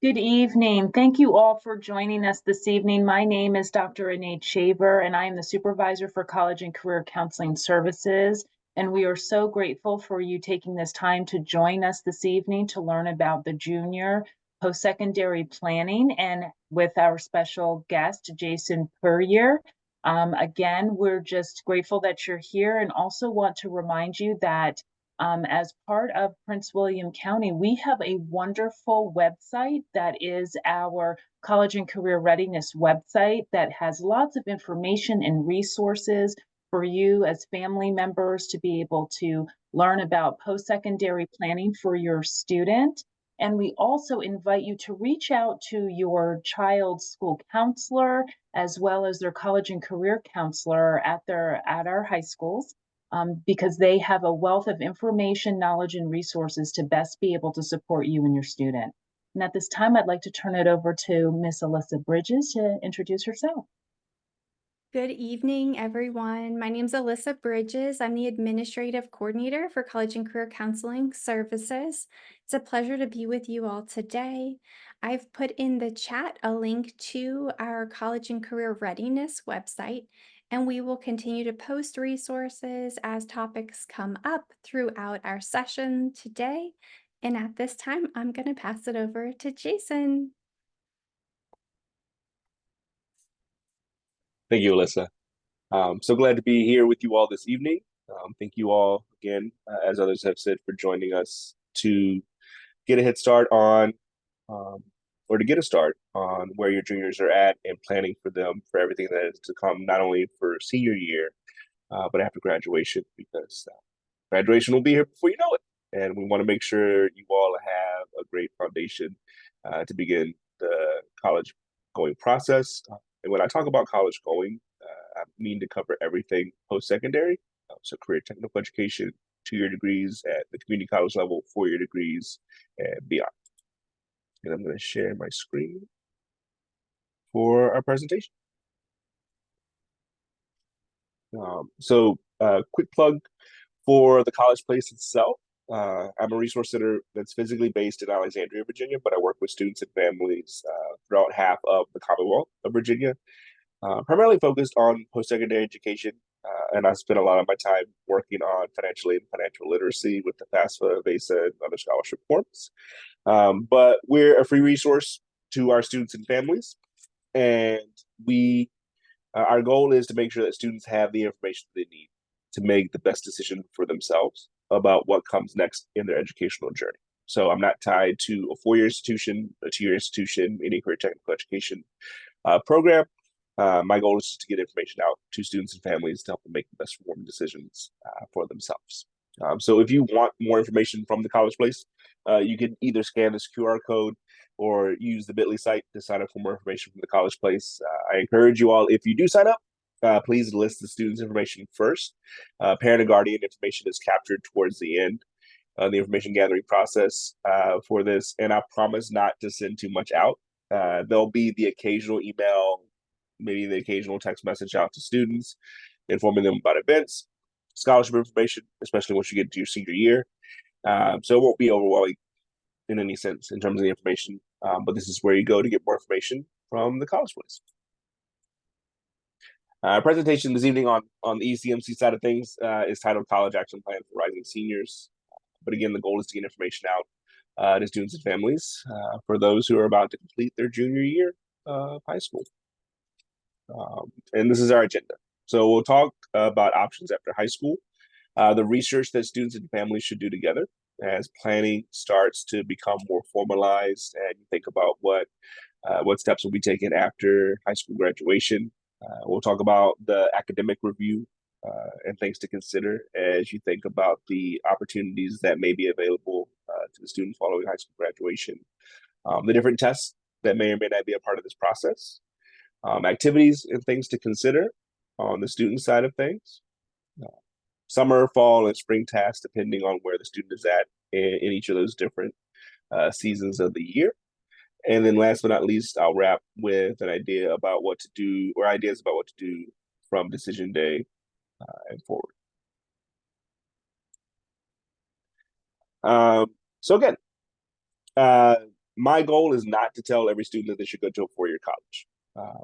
Good evening. Thank you all for joining us this evening. My name is Dr. Renee Shaver, and I am the Supervisor for College and Career Counseling Services. And we are so grateful for you taking this time to join us this evening to learn about the junior post-secondary planning and with our special guest, Jason Puryear. Again, we're just grateful that you're here and also want to remind you that as part of Prince William County, we have a wonderful website that is our College and Career Readiness website that has lots of information and resources for you as family members to be able to learn about post-secondary planning for your student. And we also invite you to reach out to your child's school counselor as well as their college and career counselor at our high schools because they have a wealth of information, knowledge, and resources to best be able to support you and your student. And at this time, I'd like to turn it over to Miss Alyssa Bridges to introduce herself. Good evening, everyone. My name is Alyssa Bridges. I'm the Administrative Coordinator for College and Career Counseling Services. It's a pleasure to be with you all today. I've put in the chat a link to our College and Career Readiness website, and we will continue to post resources as topics come up throughout our session today. And at this time, I'm going to pass it over to Jason. Thank you, Alyssa. So glad to be here with you all this evening. Thank you all again, as others have said, for joining us to get a head start on, or to get a start on where your juniors are at and planning for them for everything that is to come, not only for senior year, but after graduation, because graduation will be here before you know it. And we want to make sure you all have a great foundation to begin the college going process. And when I talk about college going, I mean to cover everything post-secondary, so career technical education, 2-year degrees at the community college level, 4-year degrees, and beyond. And I'm going to share my screen for our presentation. Quick plug for the college place itself. I'm a resource center that's physically based in Alexandria, Virginia, but I work with students and families throughout half of the Commonwealth of Virginia, primarily focused on post-secondary education. And I spend a lot of my time working on financial aid and financial literacy with the FAFSA, VESA, and other scholarship forms. But we're a free resource to our students and families. And our goal is to make sure that students have the information they need to make the best decision for themselves about what comes next in their educational journey. So I'm not tied to a 4-year institution, a 2-year institution, any career technical education program. My goal is just to get information out to students and families to help them make the best informed decisions for themselves. So if you want more information from the College Place, you can either scan this QR code or use the bit.ly site to sign up for more information from the College Place. I encourage you all, if you do sign up, please list the student's information first. Parent and guardian information is captured towards the end of the information gathering process for this, and I promise not to send too much out. There'll be the occasional email, maybe the occasional text message out to students, informing them about events, scholarship information, especially once you get to your senior year. So it won't be overwhelming in any sense in terms of the information, but this is where you go to get more information from the College Place. Presentation this evening on the ECMC side of things is titled College Action Plan for Rising Seniors. But again, the goal is to get information out to students and families for those who are about to complete their junior year of high school. And this is our agenda. So we'll talk about options after high school, the research that students and families should do together as planning starts to become more formalized, and you think about what steps will be taken after high school graduation. We'll talk about the academic review and things to consider as you think about the opportunities that may be available to the student following high school graduation, the different tests that may or may not be a part of this process, activities and things to consider on the student side of things, summer, fall, and spring tasks, depending on where the student is at in each of those different seasons of the year. And then last but not least, I'll wrap with an idea about what to do, or ideas about what to do from decision day and forward. So again, My goal is not to tell every student that they should go to a four-year college.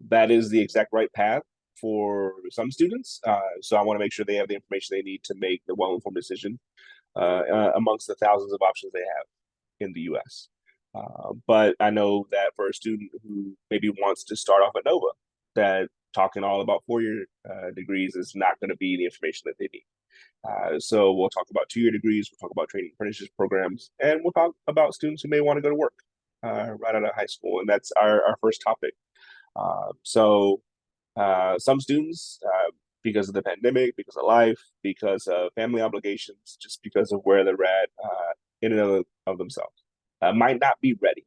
That is the exact right path for some students. So I want to make sure they have the information they need to make the well-informed decision amongst the thousands of options they have in the U.S. But I know that for a student who maybe wants to start off at Nova, that talking all about four-year degrees is not going to be the information that they need. So we'll talk about two-year degrees, we'll talk about training apprenticeship programs, and we'll talk about students who may want to go to work right out of high school. And that's our first topic. Some students, because of the pandemic, because of life, because of family obligations, just because of where they're at in and of themselves, might not be ready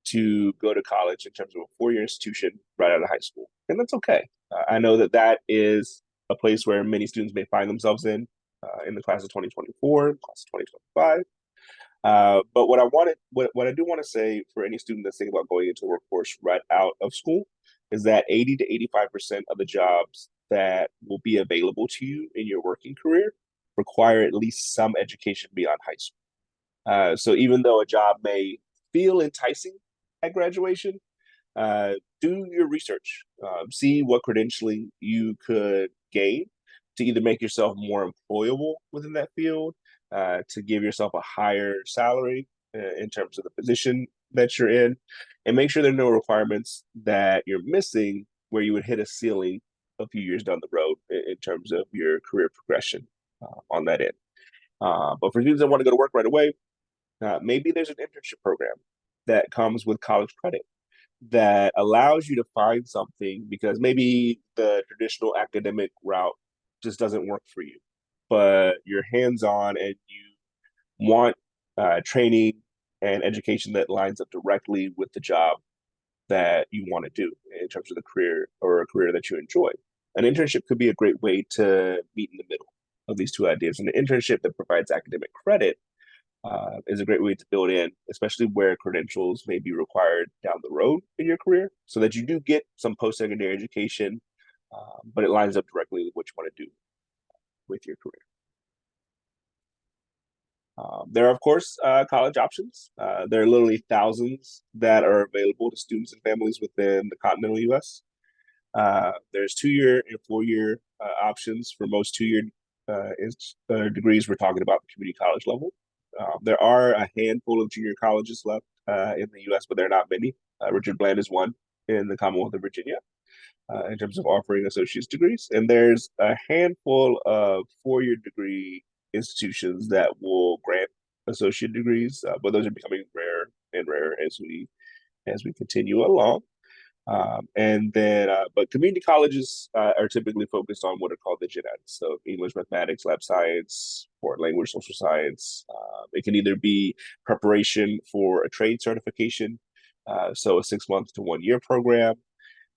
to go to college in terms of a four-year institution right out of high school. And that's okay. I know that that is a place where many students may find themselves in the class of 2024, class of 2025. But what I do want to say for any student that's thinking about going into the workforce right out of school is that 80 to 85% of the jobs that will be available to you in your working career require at least some education beyond high school. So even though a job may feel enticing at graduation, do your research. See what credentialing you could gain to either make yourself more employable within that field, to give yourself a higher salary in terms of the position that you're in, and make sure there are no requirements that you're missing where you would hit a ceiling a few years down the road in terms of your career progression on that end. But for students that want to go to work right away, maybe there's an internship program that comes with college credit that allows you to find something because maybe the traditional academic route just doesn't work for you, but you're hands-on and you want training and education that lines up directly with the job that you want to do in terms of the career or a career that you enjoy. An internship could be a great way to meet in the middle of these two ideas. And an internship that provides academic credit is a great way to build in, especially where credentials may be required down the road in your career, so that you do get some post-secondary education, but it lines up directly with what you want to do with your career. There are, of course, college options. There are literally thousands that are available to students and families within the continental U.S. There's two-year and four-year options for most two-year degrees. We're talking about the community college level. There are a handful of junior colleges left in the U.S., but there are not many. Richard Bland is one in the Commonwealth of Virginia in terms of offering associate's degrees. And there's a handful of four-year degree institutions that will grant associate degrees, but those are becoming rare and rare as we continue along. But community colleges are typically focused on what are called the gen eds, so English, mathematics, lab science, foreign language, social science. It can either be preparation for a trade certification, so a 6 month to 1 year program,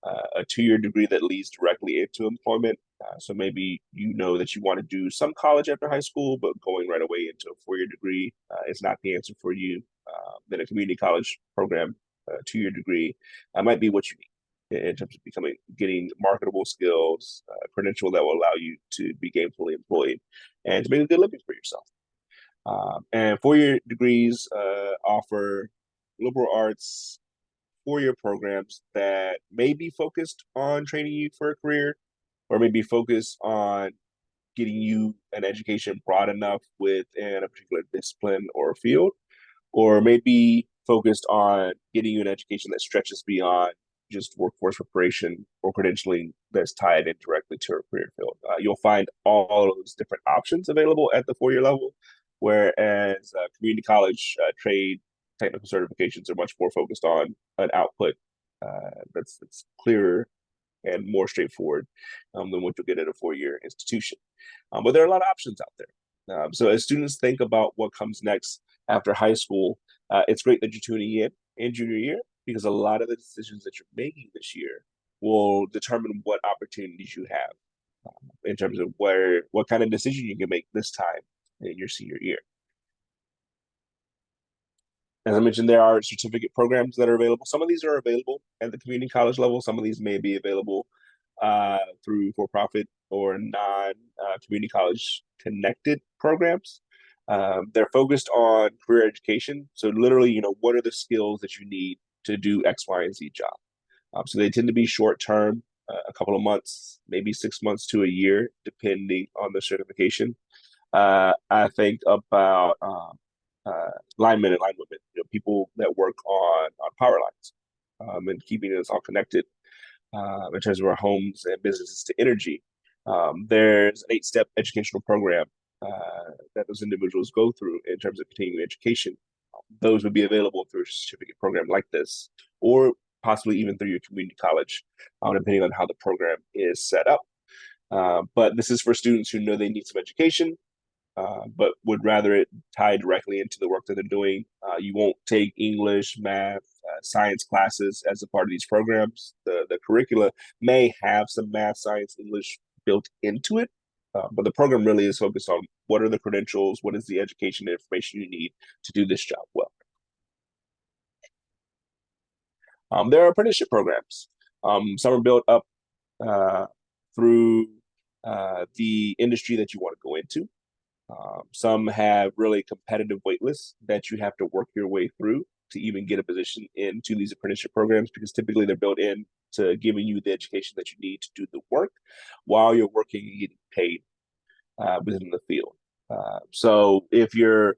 a two-year degree that leads directly into employment. So maybe you know that you want to do some college after high school, but going right away into a four-year degree is not the answer for you. Then a community college program, a two-year degree, might be what you need in terms of getting marketable skills, a credential that will allow you to be gainfully employed and to make a good living for yourself. And four-year degrees offer liberal arts four-year programs that may be focused on training you for a career, or maybe focused on getting you an education broad enough within a particular discipline or field, or maybe focused on getting you an education that stretches beyond just workforce preparation or credentialing that's tied in directly to a career field. You'll find all those different options available at the four-year level, whereas community college, trade, technical certifications are much more focused on an output that's clearer and more straightforward than what you'll get at a four-year institution. But there are a lot of options out there. So as students think about what comes next after high school, it's great that you're tuning in junior year, because a lot of the decisions that you're making this year will determine what opportunities you have in terms of what kind of decision you can make this time in your senior year. As I mentioned, there are certificate programs that are available. Some of these are available at the community college level. Some of these may be available through for-profit or non-community college connected programs. They're focused on career education. So literally, what are the skills that you need to do X, Y, and Z job? So they tend to be short term, a couple of months, maybe 6 months to a year, depending on the certification. I think about linemen and linewomen, people that work on power lines, and keeping us all connected in terms of our homes and businesses to energy. There's an 8-step educational program that those individuals go through in terms of continuing education. Those would be available through a certificate program like this, or possibly even through your community college, depending on how the program is set up. But this is for students who know they need some education, but would rather it tie directly into the work that they're doing. You won't take English, math, science classes as a part of these programs. The curricula may have some math, science, English built into it, but the program really is focused on what are the credentials, what is the education and information you need to do this job well. There are apprenticeship programs. Some are built up through the industry that you want to go into. Some have really competitive wait lists that you have to work your way through to even get a position into these apprenticeship programs, because typically they're built in to giving you the education that you need to do the work while you're working and getting paid within the field. So if you're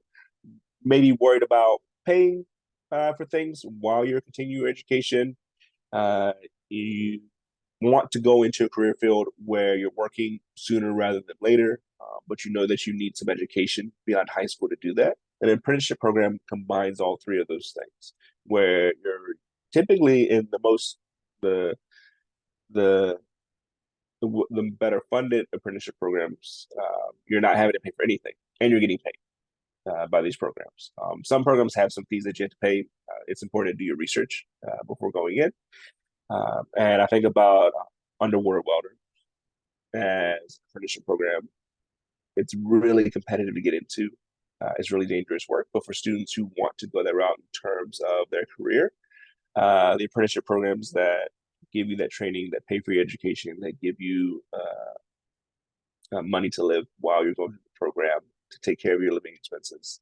maybe worried about paying for things while you're continuing your education, you want to go into a career field where you're working sooner rather than later, but you know that you need some education beyond high school to do that. An apprenticeship program combines all three of those things, where you're typically in the the the better funded apprenticeship programs, you're not having to pay for anything, and you're getting paid by these programs. Some programs have some fees that you have to pay. It's important to do your research before going in. And I think about underwater welder as a apprenticeship program. It's really competitive to get into. It's really dangerous work. But for students who want to go that route in terms of their career, the apprenticeship programs that give you that training, that pay for your education, that give you money to live while you're going through the program to take care of your living expenses,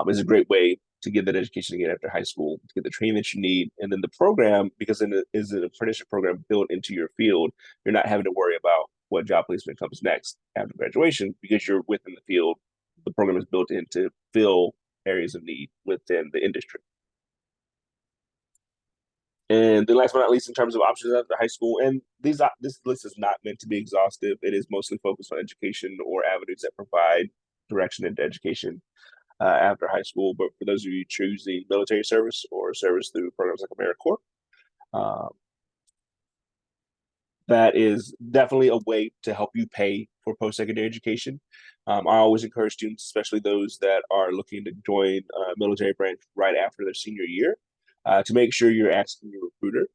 is a great way to get that education again after high school, to get the training that you need. And then the program, because it is an apprenticeship program built into your field, you're not having to worry about what job placement comes next after graduation, because you're within the field. The program is built in to fill areas of need within the industry. And then last but not least, in terms of options after high school, and this list is not meant to be exhaustive. It is mostly focused on education or avenues that provide direction into education after high school. But for those of you choosing military service or service through programs like AmeriCorps, that is definitely a way to help you pay for post-secondary education. I always encourage students, especially those that are looking to join a military branch right after their senior year, to make sure you're asking your recruiter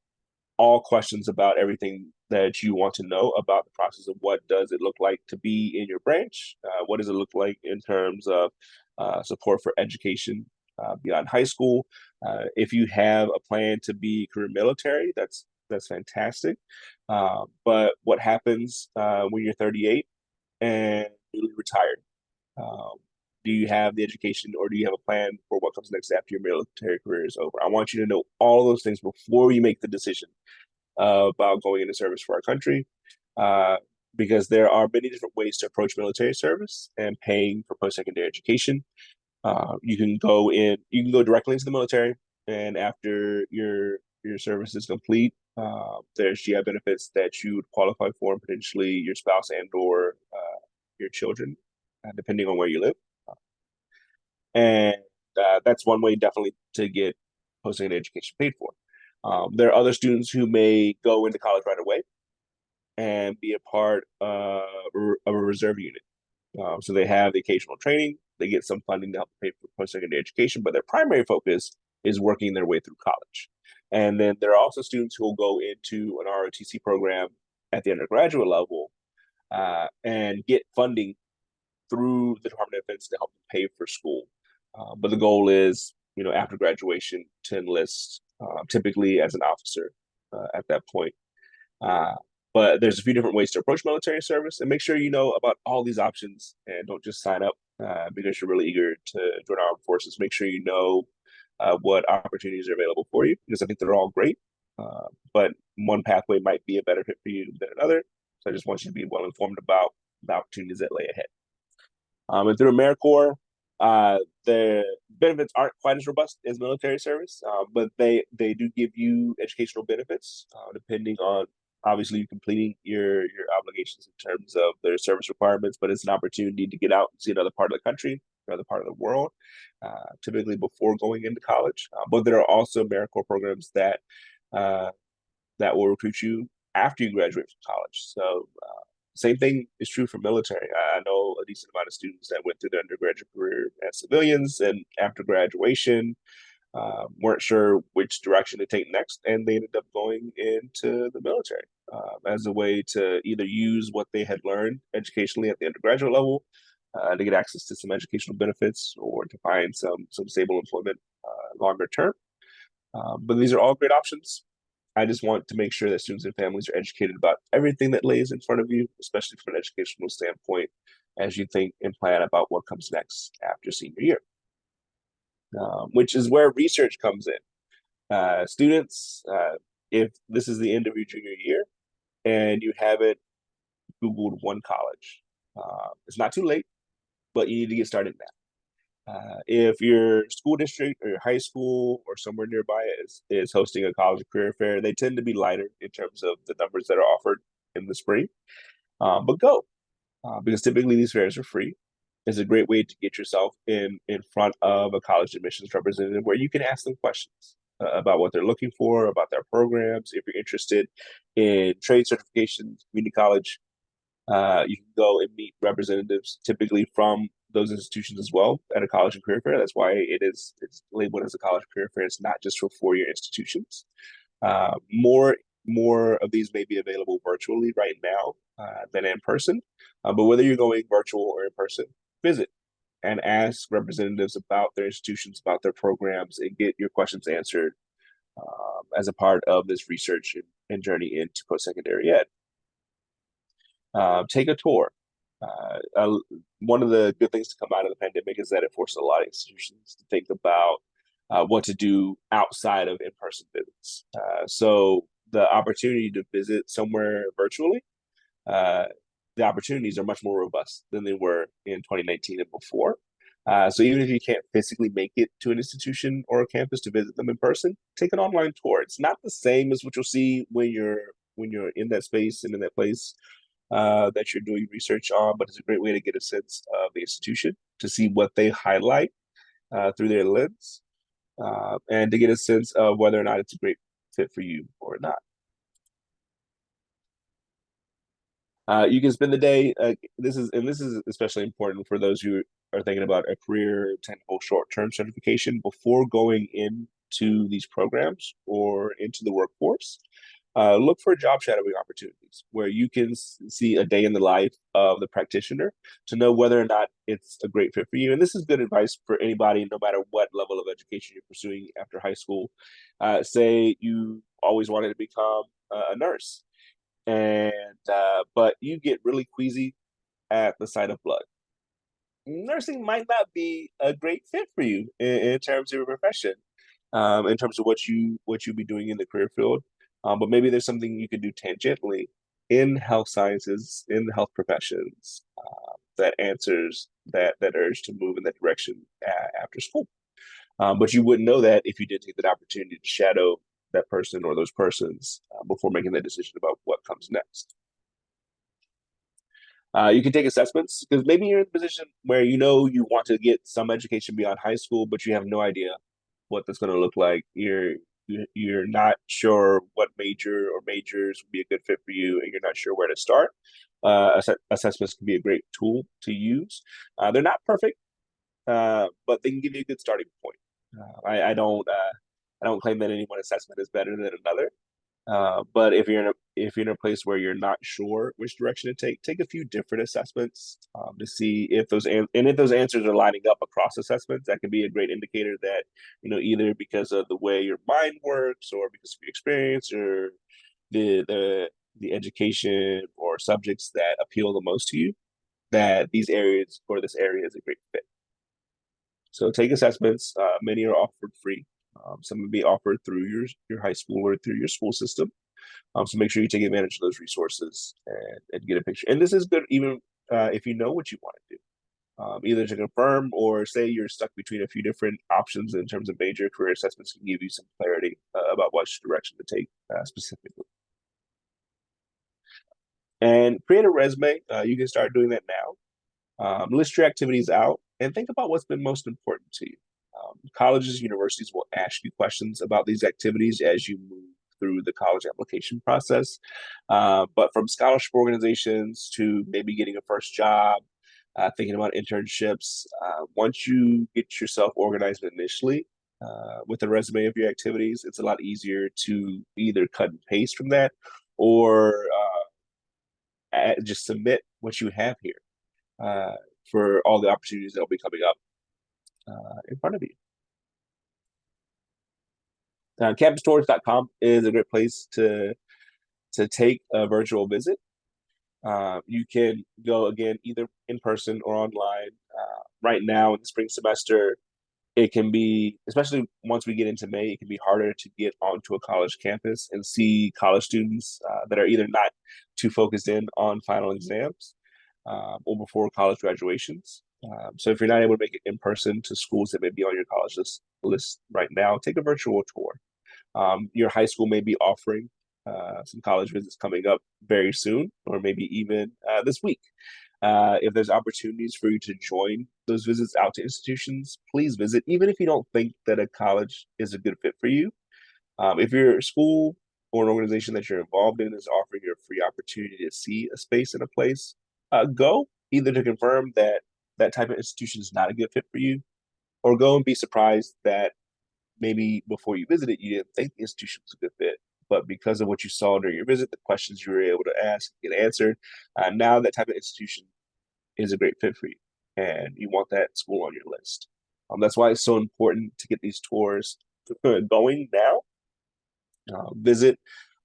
all questions about everything that you want to know about the process of what does it look like to be in your branch, what does it look like in terms of support for education beyond high school. If you have a plan to be career military, that's fantastic. But what happens when you're 38 and newly retired? Do you have the education, or do you have a plan for what comes next after your military career is over? I want you to know all those things before you make the decision about going into service for our country, because there are many different ways to approach military service and paying for post-secondary education. You can go directly into the military, and after your service is complete, there's GI benefits that you would qualify for, and potentially your spouse and/or your children, depending on where you live. And that's one way definitely to get post-secondary education paid for. There are other students who may go into college right away and be a part of a reserve unit. So they have the occasional training, they get some funding to help pay for post-secondary education, but their primary focus is working their way through college. And then there are also students who will go into an ROTC program at the undergraduate level and get funding through the Department of Defense to help them pay for school. But the goal is, after graduation, to enlist, typically as an officer at that point. But there's a few different ways to approach military service, and make sure you know about all these options and don't just sign up because you're really eager to join armed forces. Make sure you know what opportunities are available for you, because I think they're all great, but one pathway might be a better fit for you than another. So I just want you to be well informed about the opportunities that lay ahead. And through AmeriCorps, the benefits aren't quite as robust as military service, but they do give you educational benefits depending on obviously you completing your obligations in terms of their service requirements. But it's an opportunity to get out and see another part of the country, another part of the world, typically before going into college. But there are also AmeriCorps programs that will recruit you after you graduate from college. So same thing is true for military. I know a decent amount of students that went through their undergraduate career as civilians, and after graduation, weren't sure which direction to take next, and they ended up going into the military as a way to either use what they had learned educationally at the undergraduate level to get access to some educational benefits, or to find some stable employment longer term. But these are all great options. I just want to make sure that students and families are educated about everything that lays in front of you, especially from an educational standpoint, as you think and plan about what comes next after senior year, which is where research comes in. Students, if this is the end of your junior year and you haven't Googled one college, it's not too late, but you need to get started now. If your school district or your high school or somewhere nearby is hosting a college career fair, they tend to be lighter in terms of the numbers that are offered in the spring. But go, because typically these fairs are free. It's a great way to get yourself in front of a college admissions representative where you can ask them questions about what they're looking for, about their programs. If you're interested in trade certifications, community college, you can go and meet representatives typically from those institutions as well at a college and career fair. That's why it's labeled as a college career fair. It's not just for four-year institutions. More of these may be available virtually right now than in person. But whether you're going virtual or in person, visit and ask representatives about their institutions, about their programs, and get your questions answered as a part of this research and journey into post-secondary ed. Take a tour. One of the good things to come out of the pandemic is that it forced a lot of institutions to think about what to do outside of in-person visits. So the opportunity to visit somewhere virtually, the opportunities are much more robust than they were in 2019 and before. So even if you can't physically make it to an institution or a campus to visit them in person, take an online tour. It's not the same as what you'll see when you're in that space and in that place that you're doing research on, but it's a great way to get a sense of the institution, to see what they highlight through their lens, and to get a sense of whether or not it's a great fit for you or not. You can spend the day. This is especially important for those who are thinking about a career technical short-term certification before going into these programs or into the workforce. Look for job shadowing opportunities where you can see a day in the life of the practitioner to know whether or not it's a great fit for you. And this is good advice for anybody, no matter what level of education you're pursuing after high school. Say you always wanted to become a nurse, and but you get really queasy at the sight of blood. Nursing might not be a great fit for you in terms of your profession, in terms of what you be doing in the career field. But maybe there's something you could do tangentially in health sciences, in the health professions, that answers that urge to move in that direction after school. But you wouldn't know that if you didn't take that opportunity to shadow that person or those persons before making that decision about what comes next. You can take assessments, because maybe you're in a position where you know you want to get some education beyond high school, but you have no idea what that's going to look like. You're not sure what major or majors would be a good fit for you, and you're not sure where to start. Assessments can be a great tool to use. They're not perfect, but they can give you a good starting point. I don't claim that any one assessment is better than another. But if you're in a place where you're not sure which direction to take a few different assessments to see if if those answers are lining up across assessments. That can be a great indicator that, either because of the way your mind works, or because of your experience, or the education or subjects that appeal the most to you, that these areas or this area is a great fit. So take assessments. Many are offered free. Some will be offered through your high school or through your school system. So make sure you take advantage of those resources and get a picture. And this is good even if you know what you want to do. Either to confirm or say you're stuck between a few different options in terms of major career assessments can give you some clarity about which direction to take specifically. And create a resume. You can start doing that now. List your activities out and think about what's been most important to you. Colleges, universities will ask you questions about these activities as you move through the college application process. But from scholarship organizations to maybe getting a first job, thinking about internships, once you get yourself organized initially with a resume of your activities, it's a lot easier to either cut and paste from that or just submit what you have here for all the opportunities that will be coming up in front of you. CampusTours.com is a great place to take a virtual visit. You can go again either in person or online. Right now in the spring semester, it can be, especially once we get into May, it can be harder to get onto a college campus and see college students that are either not too focused in on final exams or before college graduations. So if you're not able to make it in person to schools that may be on your college list right now, take a virtual tour. Your high school may be offering some college visits coming up very soon, or maybe even this week. If there's opportunities for you to join those visits out to institutions, please visit, even if you don't think that a college is a good fit for you. If your school or an organization that you're involved in is offering you a free opportunity to see a space in a place, go either to confirm that that type of institution is not a good fit for you, or go and be surprised that maybe before you visited, you didn't think the institution was a good fit. But because of what you saw during your visit, the questions you were able to ask get answered, now that type of institution is a great fit for you, and you want that school on your list. That's why it's so important to get these tours going now. Visit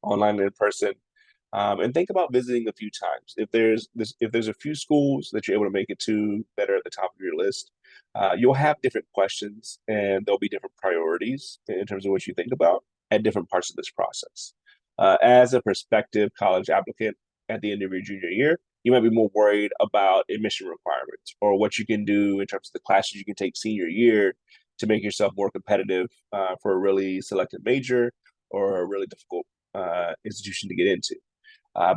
online and in person, and think about visiting a few times. If there's a few schools that you're able to make it to that are at the top of your list, you'll have different questions and there'll be different priorities in terms of what you think about at different parts of this process. As a prospective college applicant at the end of your junior year, you might be more worried about admission requirements or what you can do in terms of the classes you can take senior year to make yourself more competitive for a really selected major or a really difficult institution to get into.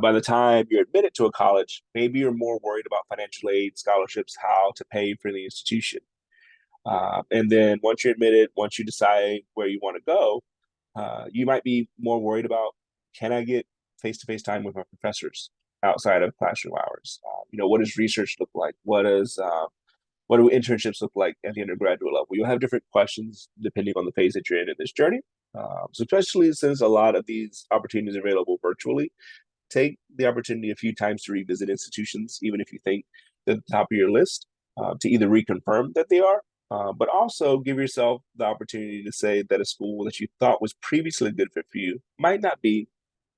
By the time you're admitted to a college, maybe you're more worried about financial aid, scholarships, how to pay for the institution. And then once you're admitted, once you decide where you want to go, you might be more worried about, can I get face-to-face time with my professors outside of classroom hours? What does research look like? What do internships look like at the undergraduate level? You'll have different questions depending on the phase that you're in this journey. So especially since a lot of these opportunities are available virtually, take the opportunity a few times to revisit institutions, even if you think they're at the top of your list, to either reconfirm that they are, but also give yourself the opportunity to say that a school that you thought was previously a good fit for you might not be,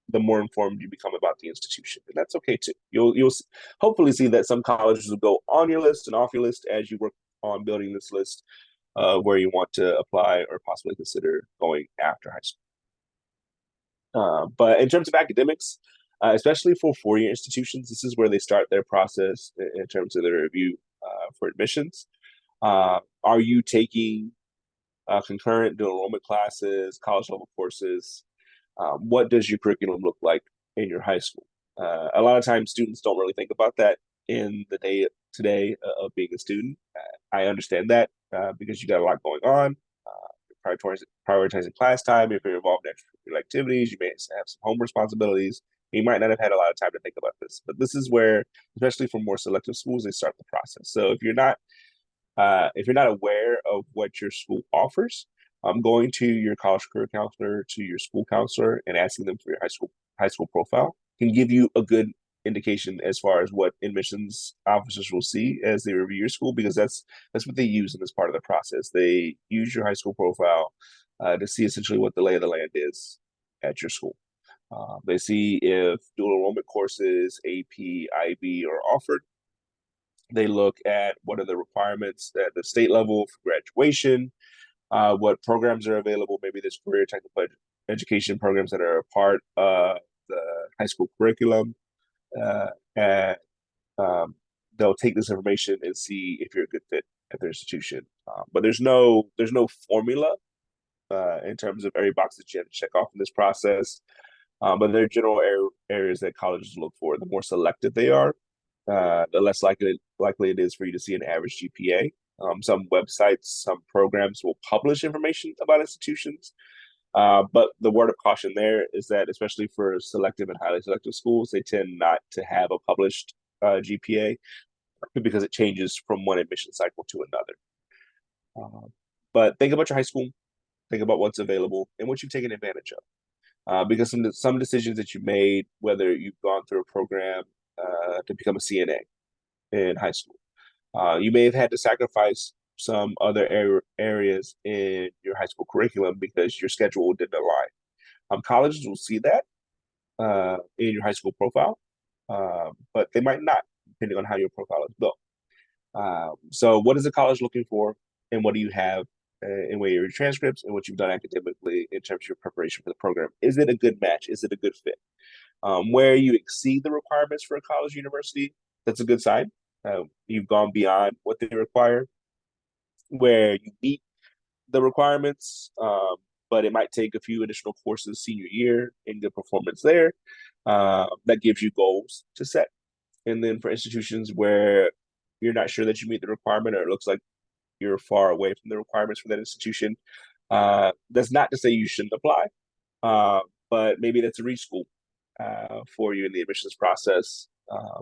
the more informed you become about the institution. And that's okay too. You'll hopefully see that some colleges will go on your list and off your list as you work on building this list where you want to apply or possibly consider going after high school. But in terms of academics, especially for four-year institutions, this is where they start their process in terms of their review for admissions. Are you taking concurrent dual enrollment classes, college level courses? What does your curriculum look like in your high school? A lot of times students don't really think about that in the day today of being a student. I understand that because you got a lot going on. Prioritizing class time. If you're involved in extracurricular activities, you may have some home responsibilities. You might not have had a lot of time to think about this, but this is where, especially for more selective schools, they start the process. So if you're not aware of what your school offers, going to your college career counselor, to your school counselor, and asking them for your high school profile can give you a good indication as far as what admissions officers will see as they review your school, because that's what they use in this part of the process. They use your high school profile to see essentially what the lay of the land is at your school. They see if dual enrollment courses, AP, IB are offered. They look at what are the requirements at the state level for graduation, what programs are available. Maybe there's career technical education programs that are a part of the high school curriculum, and they'll take this information and see if you're a good fit at their institution. But there's no formula in terms of every box that you have to check off in this process. But there are general areas that colleges look for. The more selective they are, the less likely it is for you to see an average GPA. Some websites, some programs will publish information about institutions, but the word of caution there is that, especially for selective and highly selective schools, they tend not to have a published GPA because it changes from one admission cycle to another. But think about your high school, think about what's available and what you've taken advantage of. Because some decisions that you made, whether you've gone through a program to become a CNA in high school, you may have had to sacrifice some other areas in your high school curriculum because your schedule didn't align. Colleges will see that in your high school profile, but they might not, depending on how your profile is built. So what is the college looking for, and what do you have in way of your transcripts and what you've done academically in terms of your preparation for the program? Is it a good match? Is it a good fit? Where you exceed the requirements for a college university, that's a good sign. You've gone beyond what they require. Where you meet the requirements, but it might take a few additional courses senior year and good performance there. That gives you goals to set. And then for institutions where you're not sure that you meet the requirement, or it looks like you're far away from the requirements for that institution, that's not to say you shouldn't apply, but maybe that's a reach school for you in the admissions process.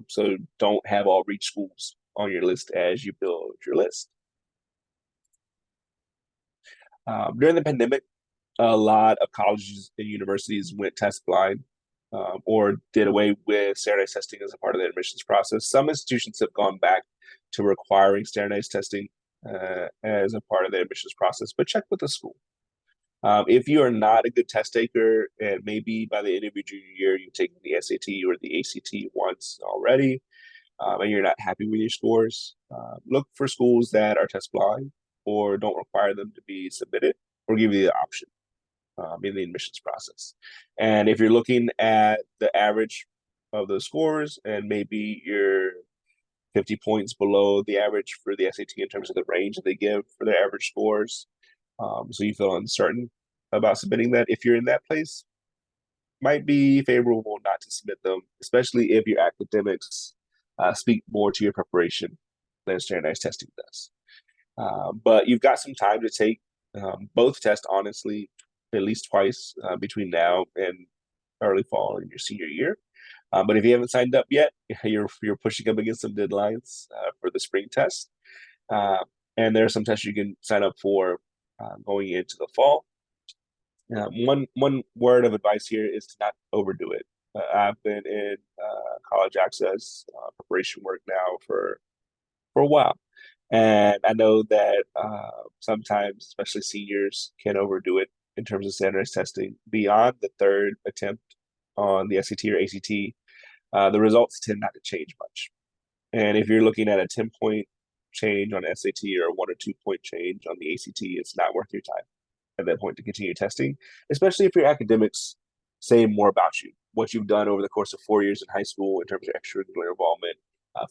So don't have all reach schools on your list as you build your list. During the pandemic, a lot of colleges and universities went test blind, or did away with standardized testing as a part of the admissions process. Some institutions have gone back to requiring standardized testing as a part of the admissions process, but check with the school. If you are not a good test taker, and maybe by the end of your junior year, you've taken the SAT or the ACT once already, and you're not happy with your scores, look for schools that are test blind or don't require them to be submitted, or give you the option in the admissions process. And if you're looking at the average of the scores, and maybe you're 50 points below the average for the SAT in terms of the range that they give for their average scores, so you feel uncertain about submitting that, if you're in that place, might be favorable not to submit them, especially if your academics speak more to your preparation than standardized testing does. But you've got some time to take both tests, honestly, at least twice between now and early fall in your senior year. But if you haven't signed up yet, you're pushing up against some deadlines for the spring test. And there are some tests you can sign up for going into the fall. One word of advice here is to not overdo it. I've been in college access preparation work now for a while, and I know that sometimes, especially seniors, can overdo it in terms of standardized testing. Beyond the third attempt on the SAT or ACT, the results tend not to change much. And if you're looking at a 10-point change on SAT or a 1 or 2 point change on the ACT, it's not worth your time at that point to continue testing, especially if your academics say more about you, what you've done over the course of 4 years in high school in terms of extracurricular involvement.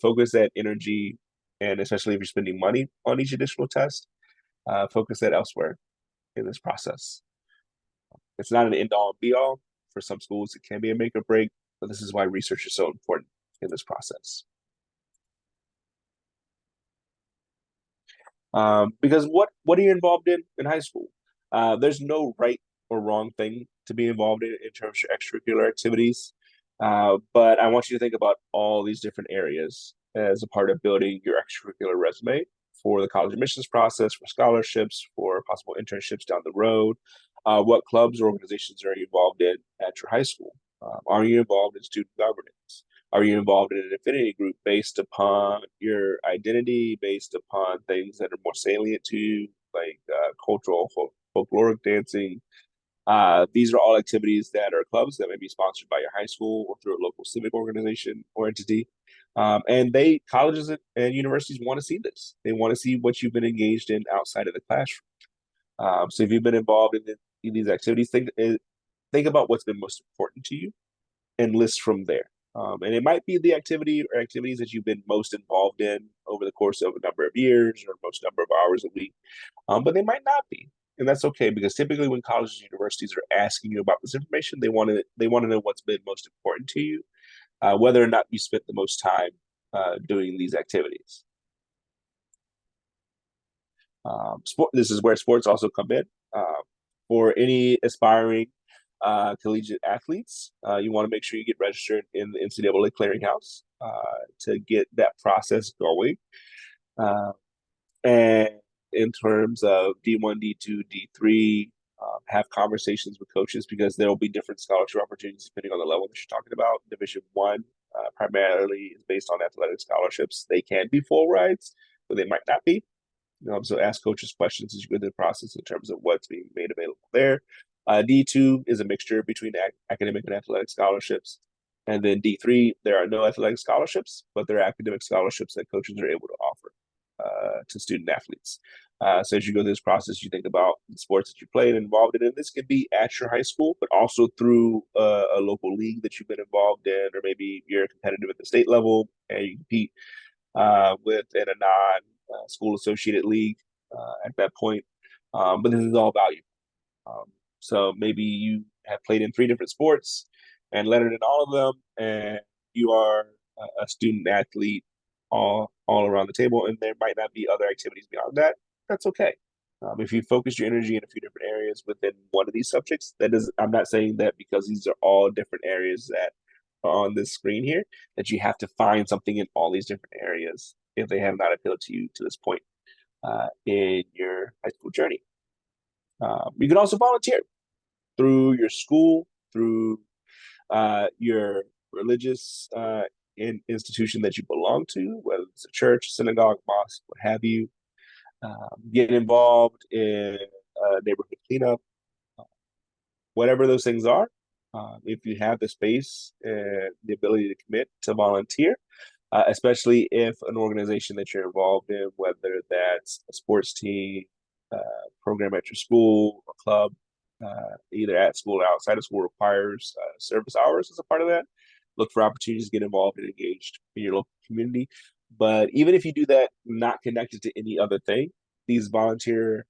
Focus that energy, and especially if you're spending money on each additional test, focus that elsewhere in this process. It's not an end-all be-all. For some schools, it can be a make or break, but this is why research is so important in this process. Because what are you involved in high school? There's no right or wrong thing to be involved in terms of extracurricular activities. But I want you to think about all these different areas as a part of building your extracurricular resume for the college admissions process, for scholarships, for possible internships down the road. What clubs or organizations are you involved in at your high school? Are you involved in student governance? Are you involved in an affinity group based upon your identity, based upon things that are more salient to you, like cultural, folkloric dancing, These are all activities that are clubs that may be sponsored by your high school or through a local civic organization or entity. And colleges and universities want to see this. They want to see what you've been engaged in outside of the classroom. So if you've been involved in these activities, think about what's been most important to you and list from there. And it might be the activity or activities that you've been most involved in over the course of a number of years or most number of hours a week, but they might not be. And that's okay, because typically when colleges and universities are asking you about this information, they want to know what's been most important to you, whether or not you spent the most time doing these activities. This is where sports also come in. For any aspiring collegiate athletes, you want to make sure you get registered in the NCAA clearinghouse to get that process going. And in terms of D1, D2, D3, have conversations with coaches, because there will be different scholarship opportunities depending on the level that you're talking about. Division one primarily is based on athletic scholarships. They can be full rides, but they might not be. So ask coaches questions as you go through the process in terms of what's being made available there. D2 is a mixture between academic and athletic scholarships. And then D3, there are no athletic scholarships, but there are academic scholarships that coaches are able to offer to student athletes. So as you go through this process, you think about the sports that you played and involved in. And this can be at your high school, but also through a local league that you've been involved in, or maybe you're competitive at the state level and you compete within a non-school associated league at that point. But this is all value. So maybe you have played in 3 different sports and lettered in all of them, and you are a student athlete all around the table, and there might not be other activities beyond that. That's okay. If you focus your energy in a few different areas within one of these subjects, I'm not saying that because these are all different areas that are on this screen here, that you have to find something in all these different areas if they have not appealed to you to this point in your high school journey. You can also volunteer through your school, through your religious institution that you belong to, whether it's a church, synagogue, mosque, what have you. Get involved in neighborhood cleanup, whatever those things are. If you have the space and the ability to commit to volunteer, especially if an organization that you're involved in, whether that's a sports team, program at your school, a club, either at school or outside of school, requires service hours as a part of that. Look for opportunities to get involved and engaged in your local community. But even if you do that, not connected to any other thing, these volunteer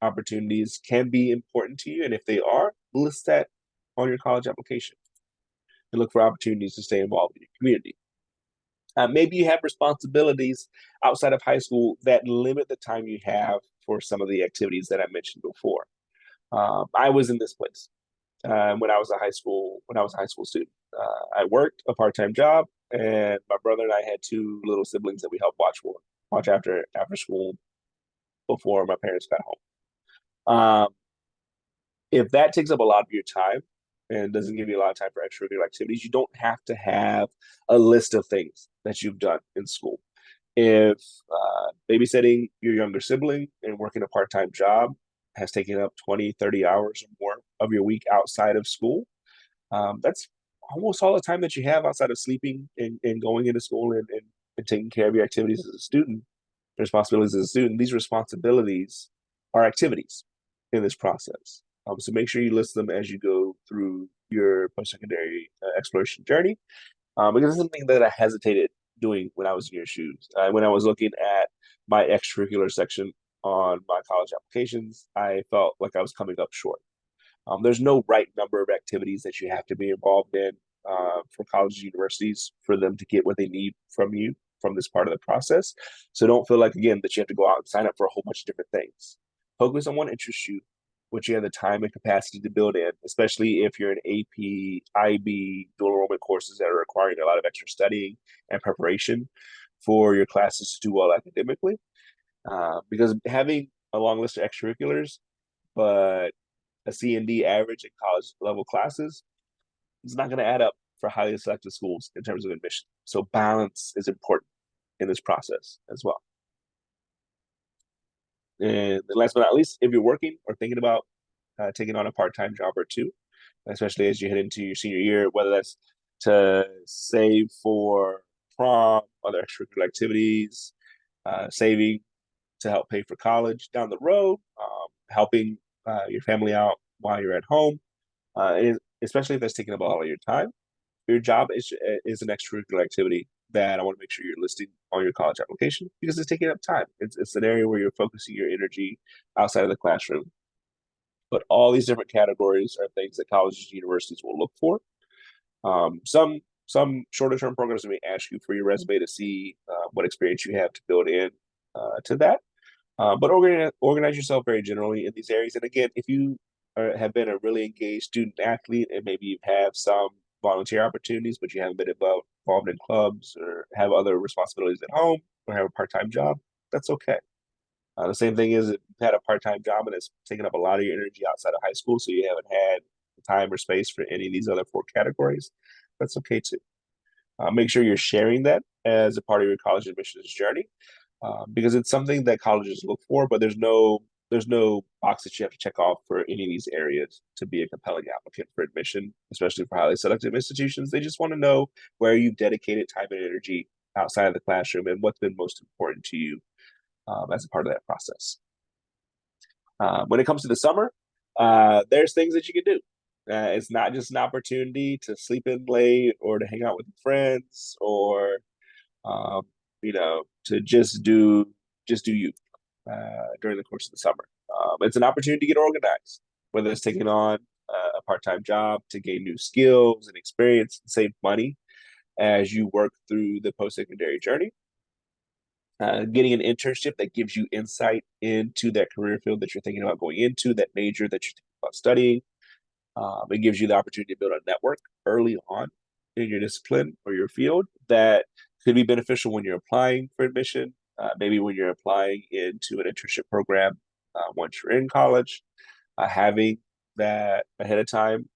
opportunities can be important to you. And if they are, list that on your college application and look for opportunities to stay involved in your community. Maybe you have responsibilities outside of high school that limit the time you have for some of the activities that I mentioned before. I was in this place when I was a high school student. I worked a part-time job, and my brother and I had 2 little siblings that we helped watch after school before my parents got home. If that takes up a lot of your time and doesn't give you a lot of time for extracurricular activities, you don't have to have a list of things that you've done in school. If babysitting your younger sibling and working a part-time job has taken up 20, 30 hours or more of your week outside of school, that's almost all the time that you have outside of sleeping and going into school and taking care of your activities as a student, responsibilities as a student. These responsibilities are activities in this process. So make sure you list them as you go through your post-secondary exploration journey, because it's something that I hesitated doing when I was in your shoes. When I was looking at my extracurricular section on my college applications, I felt like I was coming up short. There's no right number of activities that you have to be involved in for colleges and universities for them to get what they need from you from this part of the process. So don't feel like, again, that you have to go out and sign up for a whole bunch of different things. Focus on what interests you, what you have the time and capacity to build in, especially if you're in AP, IB, dual enrollment courses that are requiring a lot of extra studying and preparation for your classes to do well academically. Because having a long list of extracurriculars, but a C and D average in college level classes, is not going to add up for highly selective schools in terms of admission. So balance is important in this process as well. And last but not least, if you're working or thinking about taking on a part-time job or two, especially as you head into your senior year, whether that's to save for prom, other extracurricular activities, saving to help pay for college down the road, helping your family out while you're at home, especially if that's taking up all of your time. Your job is an extracurricular activity that I want to make sure you're listing on your college application because it's taking up time. It's an area where you're focusing your energy outside of the classroom. But all these different categories are things that colleges and universities will look for. Some shorter term programs may ask you for your resume to see what experience you have to build in to that. But organize yourself very generally in these areas. And again, if you have been a really engaged student athlete and maybe you have some volunteer opportunities, but you haven't been involved in clubs or have other responsibilities at home or have a part-time job, that's okay. The same thing is if you've had a part-time job and it's taken up a lot of your energy outside of high school, so you haven't had time or space for any of these other four categories, that's okay too. Make sure you're sharing that as a part of your college admissions journey because it's something that colleges look for, but there's no box that you have to check off for any of these areas to be a compelling applicant for admission, especially for highly selective institutions. They just want to know where you've dedicated time and energy outside of the classroom and what's been most important to you as a part of that process. When it comes to the summer, there's things that you can do. It's not just an opportunity to sleep in late or to hang out with friends or um, to just do you during the course of the summer. It's an opportunity to get organized, whether it's taking on a part-time job to gain new skills and experience and save money as you work through the post-secondary journey. Getting an internship that gives you insight into that career field that you're thinking about going into, that major that you're thinking about studying. It gives you the opportunity to build a network early on in your discipline or your field that could be beneficial when you're applying for admission, maybe when you're applying into an internship program once you're in college. Having that ahead of time,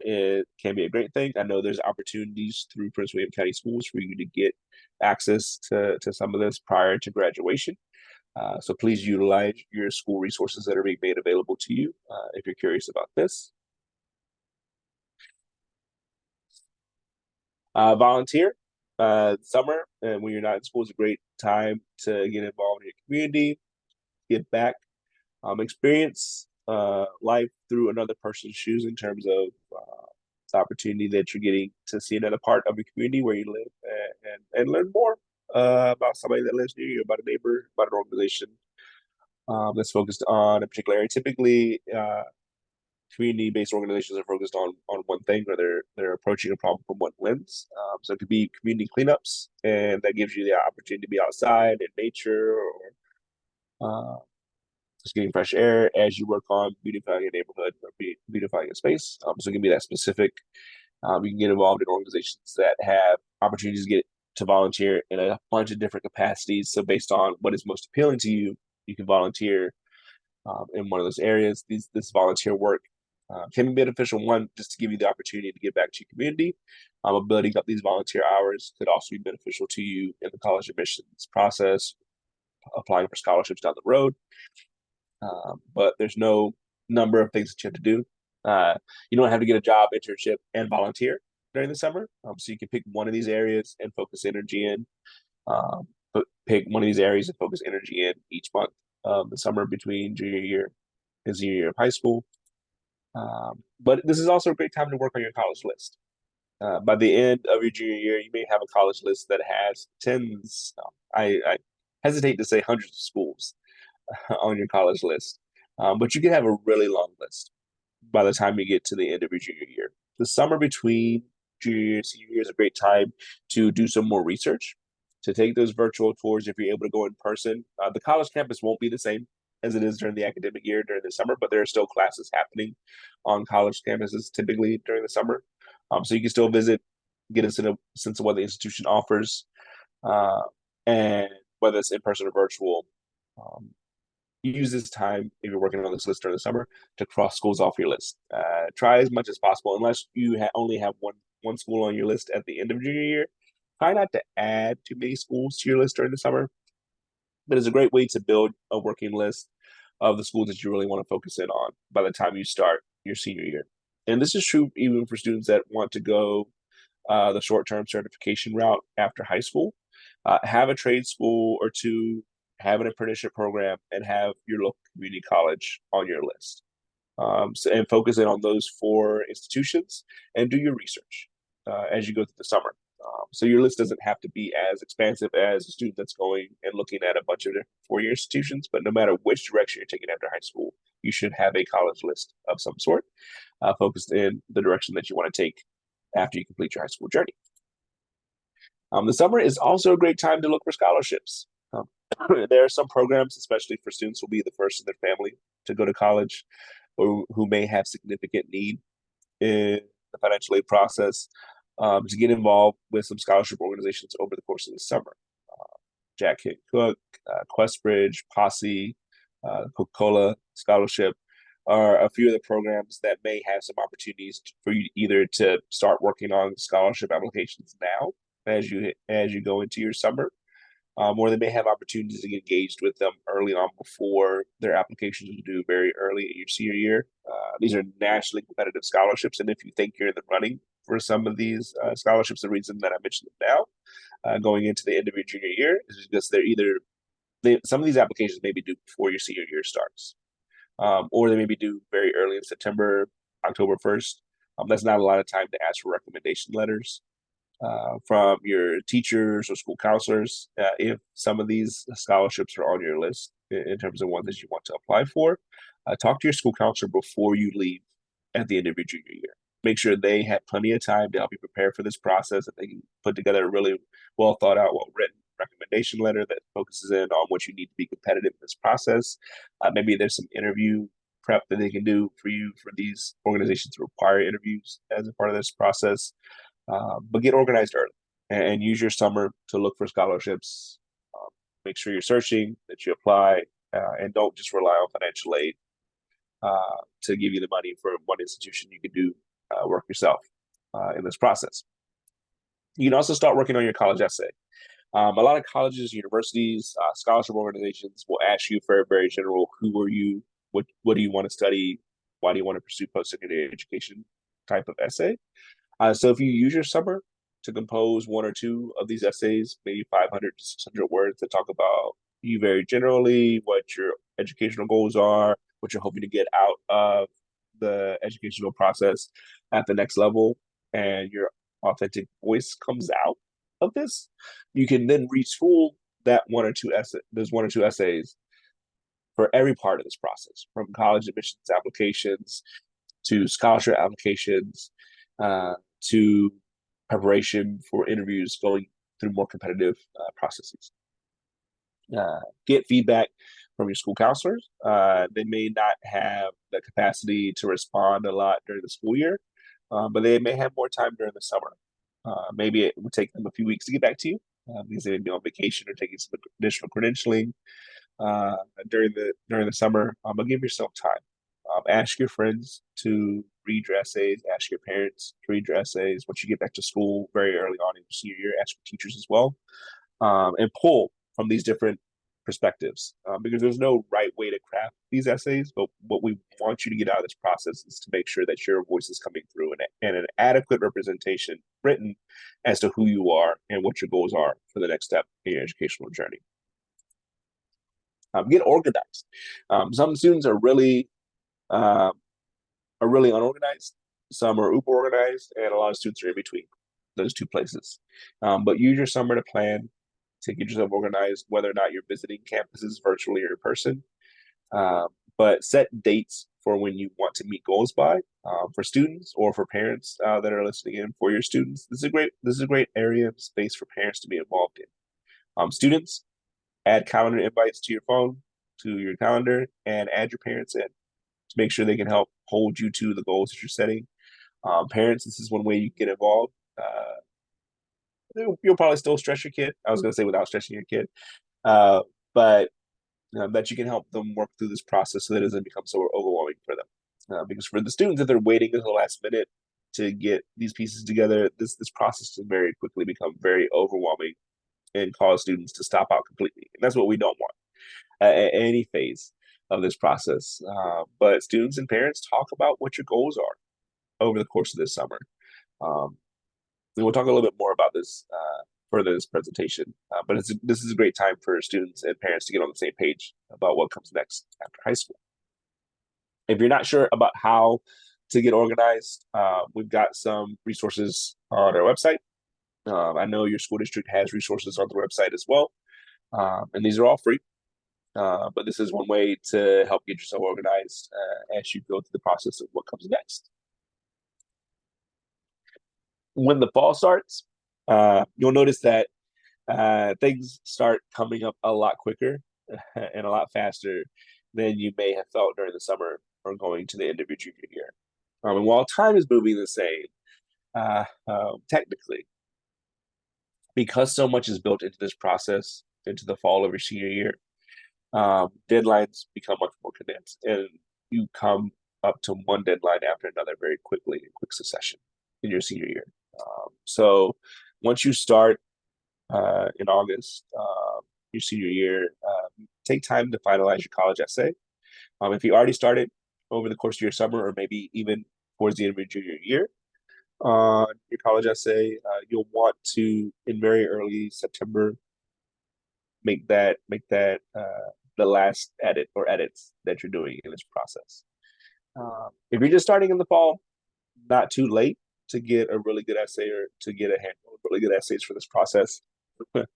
it can be a great thing. I know there's opportunities through Prince William County Schools for you to get access to some of this prior to graduation. So please utilize your school resources that are being made available to you if you're curious about this. Volunteer. Summer and when you're not in school is a great time to get involved in your community, give back, experience life through another person's shoes in terms of the opportunity that you're getting to see another part of your community where you live and learn more about somebody that lives near you, about a neighbor, about an organization that's focused on a particular area. Typically, community-based organizations are focused on one thing, or they're approaching a problem from one lens. So it could be community cleanups, and that gives you the opportunity to be outside in nature or just getting fresh air as you work on beautifying a neighborhood or beautifying a space. So it can be that specific. You can get involved in organizations that have opportunities to get to volunteer in a bunch of different capacities. So based on what is most appealing to you, you can volunteer in one of those areas. This volunteer work can be beneficial. One, just to give you the opportunity to give back to your community. Building up these volunteer hours could also be beneficial to you in the college admissions process, applying for scholarships down the road. But there's no number of things that you have to do. You don't have to get a job, internship, and volunteer during the summer. So you can pick one of these areas and focus energy in. Pick one of these areas and focus energy in each month of the summer between junior year and senior year of high school. But this is also a great time to work on your college list. By the end of your junior year, you may have a college list that has tens, I hesitate to say hundreds of schools on your college list. But you can have a really long list by the time you get to the end of your junior year. The summer between junior year and senior year is a great time to do some more research, to take those virtual tours if you're able to go in person. The college campus won't be the same as it is during the academic year during the summer, but there are still classes happening on college campuses typically during the summer. So you can still visit, get a sense of what the institution offers, and whether it's in person or virtual. Use this time if you're working on this list during the summer to cross schools off your list. Try as much as possible, unless you only have one school on your list at the end of junior year. Try not to add too many schools to your list during the summer, but it's a great way to build a working list of the schools that you really want to focus in on by the time you start your senior year. And this is true even for students that want to go the short-term certification route after high school. Have a trade school or two, have an apprenticeship program, and have your local community college on your list. And focus in on those 4 institutions and do your research as you go through the summer. So your list doesn't have to be as expansive as a student that's going and looking at a bunch of different 4-year institutions, but no matter which direction you're taking after high school, you should have a college list of some sort focused in the direction that you want to take after you complete your high school journey. The summer is also a great time to look for scholarships. There are some programs, especially for students who will be the first in their family to go to college or who may have significant need in the financial aid process, to get involved with some scholarship organizations over the course of the summer. Jack Hick Cook, Questbridge, Posse, Coca-Cola Scholarship are a few of the programs that may have some opportunities for you either to start working on scholarship applications now as you go into your summer, or they may have opportunities to get engaged with them early on before their applications are due very early in your senior year. These are nationally competitive scholarships, and if you think you're in the running for some of these scholarships, the reason that I mentioned them now, going into the end of your junior year, is because some of these applications may be due before your senior year starts, or they may be due very early in September, October 1st. That's not a lot of time to ask for recommendation letters from your teachers or school counselors if some of these scholarships are on your list in terms of ones that you want to apply for. Talk to your school counselor before you leave at the end of your junior year. Make sure they have plenty of time to help you prepare for this process, that they can put together a really well thought out, well written recommendation letter that focuses in on what you need to be competitive in this process. Maybe there's some interview prep that they can do for you for these organizations to require interviews as a part of this process. But get organized early and use your summer to look for scholarships. Make sure you're searching, that you apply, and don't just rely on financial aid to give you the money for one institution. You can do work yourself in this process. You can also start working on your college essay. A lot of colleges, universities, scholarship organizations will ask you for a very general, who are you? What do you want to study? Why do you want to pursue post-secondary education type of essay? So if you use your summer to compose 1 or 2 of these essays, maybe 500 to 600 words, to talk about you very generally, what your educational goals are, what you're hoping to get out of the educational process at the next level, and your authentic voice comes out of this, you can then retool that 1 or 2 essays for every part of this process, from college admissions applications to scholarship applications, to preparation for interviews, going through more competitive processes. Get feedback from your school counselors. They may not have the capacity to respond a lot during the school year, but they may have more time during the summer. Maybe it would take them a few weeks to get back to you because they may be on vacation or taking some additional credentialing during the summer. But give yourself time. Ask your friends to read your essays. Ask your parents to read your essays. Once you get back to school very early on in your senior year, ask your teachers as well, and pull from these different perspectives, because there's no right way to craft these essays. But what we want you to get out of this process is to make sure that your voice is coming through and an adequate representation written as to who you are and what your goals are for the next step in your educational journey. Get organized. Some students are really unorganized. Some are uber organized, and a lot of students are in between those 2 places. But use your summer to plan, to get yourself organized, whether or not you're visiting campuses virtually or in person. But set dates for when you want to meet goals by, for students or for parents that are listening in for your students. This is a great area of space for parents to be involved in. Students, add calendar invites to your phone, to your calendar, and add your parents in to make sure they can help hold you to the goals that you're setting. Parents, this is one way you can get involved. You'll probably still stress your kid. I was going to say without stressing your kid, but that you can help them work through this process so that it doesn't become so overwhelming for them. Because for the students, if they're waiting until the last minute to get these pieces together, this process can very quickly become very overwhelming and cause students to stop out completely. And that's what we don't want at any phase of this process. But students and parents, talk about what your goals are over the course of this summer. And we'll talk a little bit more about this further in this presentation. But this is a great time for students and parents to get on the same page about what comes next after high school. If you're not sure about how to get organized, we've got some resources on our website. I know your school district has resources on the website as well. And these are all free. But this is one way to help get yourself organized as you go through the process of what comes next. When the fall starts, you'll notice that things start coming up a lot quicker and a lot faster than you may have felt during the summer or going to the end of your junior year. And while time is moving the same, technically, because so much is built into this process, into the fall of your senior year, deadlines become much more condensed, and you come up to one deadline after another very quickly in quick succession in your senior year. So once you start in August, your senior year, take time to finalize your college essay. If you already started over the course of your summer, or maybe even towards the end of your junior year, your college essay, you'll want to, in very early September, make that the last edit or edits that you're doing in this process. If you're just starting in the fall, not too late to get a really good essay or to get a handful of really good essays for this process. But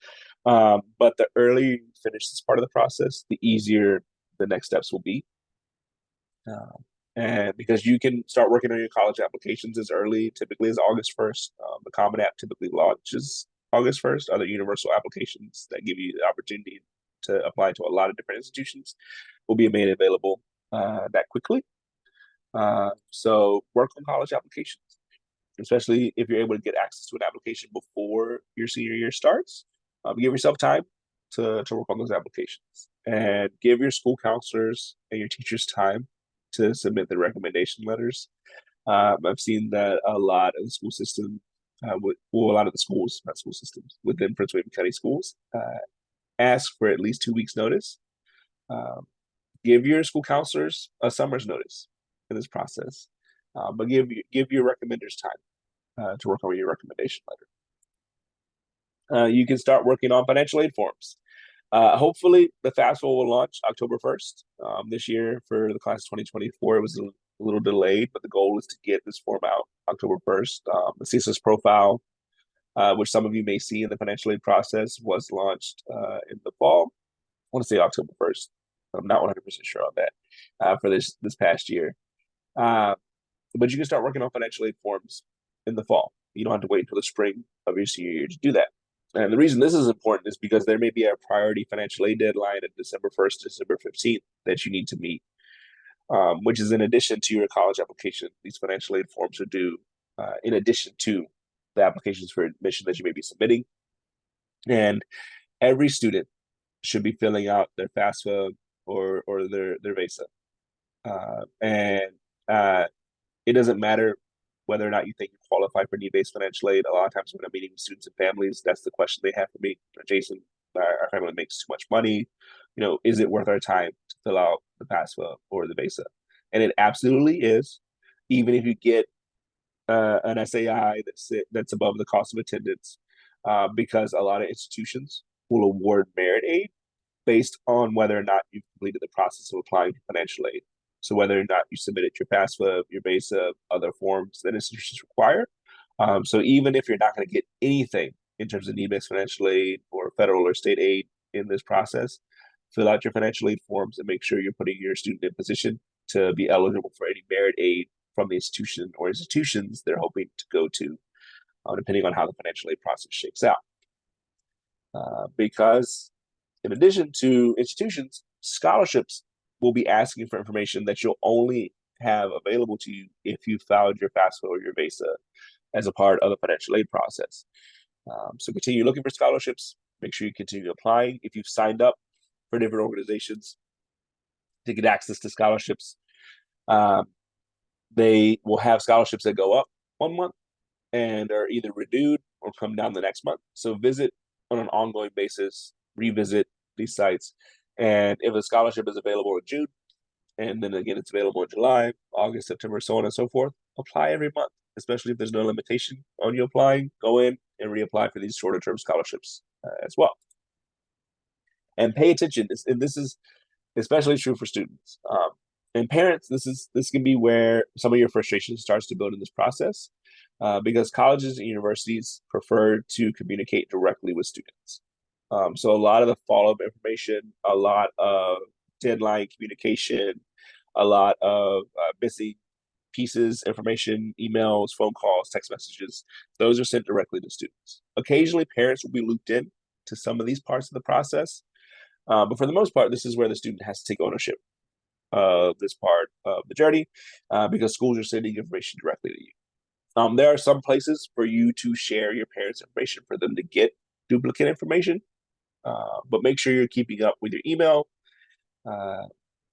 the earlier you finish this part of the process, the easier the next steps will be. And because you can start working on your college applications as early, typically as August 1st. The Common App typically launches August 1st. Other universal applications that give you the opportunity to apply to a lot of different institutions will be made available that quickly. So work on college applications, especially if you're able to get access to an application before your senior year starts. Give yourself time to work on those applications, and give your school counselors and your teachers time to submit the recommendation letters. I've seen that a lot of the school system, a lot of the schools, not school systems, within Prince William County schools, ask for at least 2 weeks notice. Give your school counselors a summer's notice in this process, but give your recommenders time to work on your recommendation letter. You can start working on financial aid forms. Hopefully, the FAFSA will launch October 1st. This year for the class 2024, it was a little delayed, but the goal is to get this form out October 1st. The CSS profile, which some of you may see in the financial aid process, was launched in the fall. I want to say October 1st. I'm not 100% sure on that for this past year. But you can start working on financial aid forms in the fall. You don't have to wait until the spring of your senior year to do that. And the reason this is important is because there may be a priority financial aid deadline of December 1st, December 15th that you need to meet, which is in addition to your college application. These financial aid forms are due in addition to the applications for admission that you may be submitting. And every student should be filling out their FAFSA or their VESA. It doesn't matter whether or not you think you qualify for need-based financial aid. A lot of times when I'm meeting with students and families, that's the question they have for me. Jason, our family makes too much money. Is it worth our time to fill out the FAFSA or the VESA? And it absolutely is, even if you get an SAI that's above the cost of attendance, because a lot of institutions will award merit aid based on whether or not you've completed the process of applying for financial aid. So whether or not you submitted your FAFSA, your VESA, other forms that institutions require. So even if you're not going to get anything in terms of need-based financial aid or federal or state aid in this process, fill out your financial aid forms and make sure you're putting your student in position to be eligible for any merit aid from the institution or institutions they're hoping to go to, depending on how the financial aid process shakes out. Because in addition to institutions, scholarships will be asking for information that you'll only have available to you if you filed your FAFSA or your VESA as a part of the financial aid process. So continue looking for scholarships. Make sure you continue applying. If you've signed up for different organizations to get access to scholarships, they will have scholarships that go up 1 month and are either renewed or come down the next month. So visit on an ongoing basis, revisit these sites. And if a scholarship is available in June, And then again, it's available in July, August, September, so on and so forth. Apply every month, especially if there's no limitation on you applying. Go in and reapply for these shorter term scholarships as well. And pay attention. And this is especially true for students. And parents, this can be where some of your frustration starts to build in this process, because colleges and universities prefer to communicate directly with students. So a lot of the follow-up information, a lot of deadline communication, a lot of missing pieces, information, emails, phone calls, text messages, those are sent directly to students. Occasionally, parents will be looped in to some of these parts of the process, but for the most part, this is where the student has to take ownership of this part of the journey, because schools are sending information directly to you. There are some places for you to share your parents' information for them to get duplicate information, but make sure you're keeping up with your email.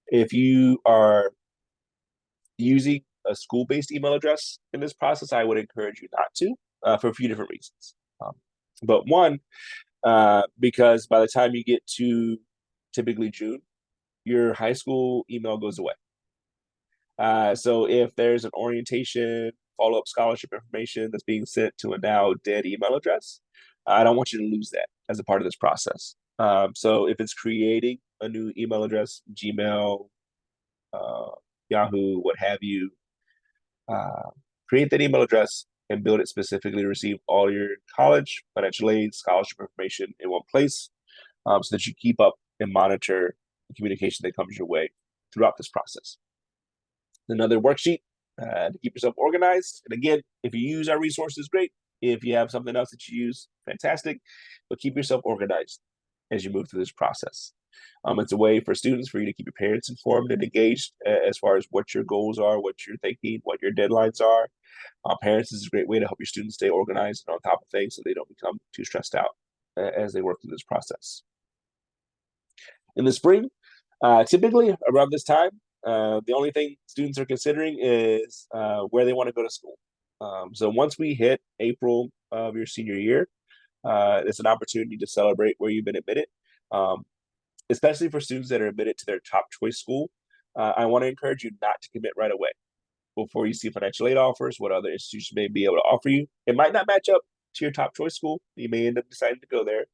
If you are using a school-based email address in this process, I would encourage you not to, for a few different reasons. But one, because by the time you get to typically June, your high school email goes away. So if there's an orientation, follow-up scholarship information that's being sent to a now dead email address, I don't want you to lose that as a part of this process. So if it's creating a new email address, Gmail, Yahoo, what have you, create that email address and build it specifically to receive all your college, financial aid, scholarship information in one place, so that you keep up and monitor the communication that comes your way throughout this process. Another worksheet to keep yourself organized. And again, if you use our resources, great. If you have something else that you use, fantastic. But keep yourself organized as you move through this process. It's a way for students, for you to keep your parents informed and engaged as far as what your goals are, what you're thinking, what your deadlines are. Parents is a great way to help your students stay organized and on top of things so they don't become too stressed out as they work through this process. In the spring, typically around this time, the only thing students are considering is where they want to go to school. So once we hit April of your senior year, it's an opportunity to celebrate where you've been admitted, especially for students that are admitted to their top choice school. I want to encourage you not to commit right away before you see financial aid offers, what other institutions may be able to offer you. It might not match up to your top choice school. You may end up deciding to go there.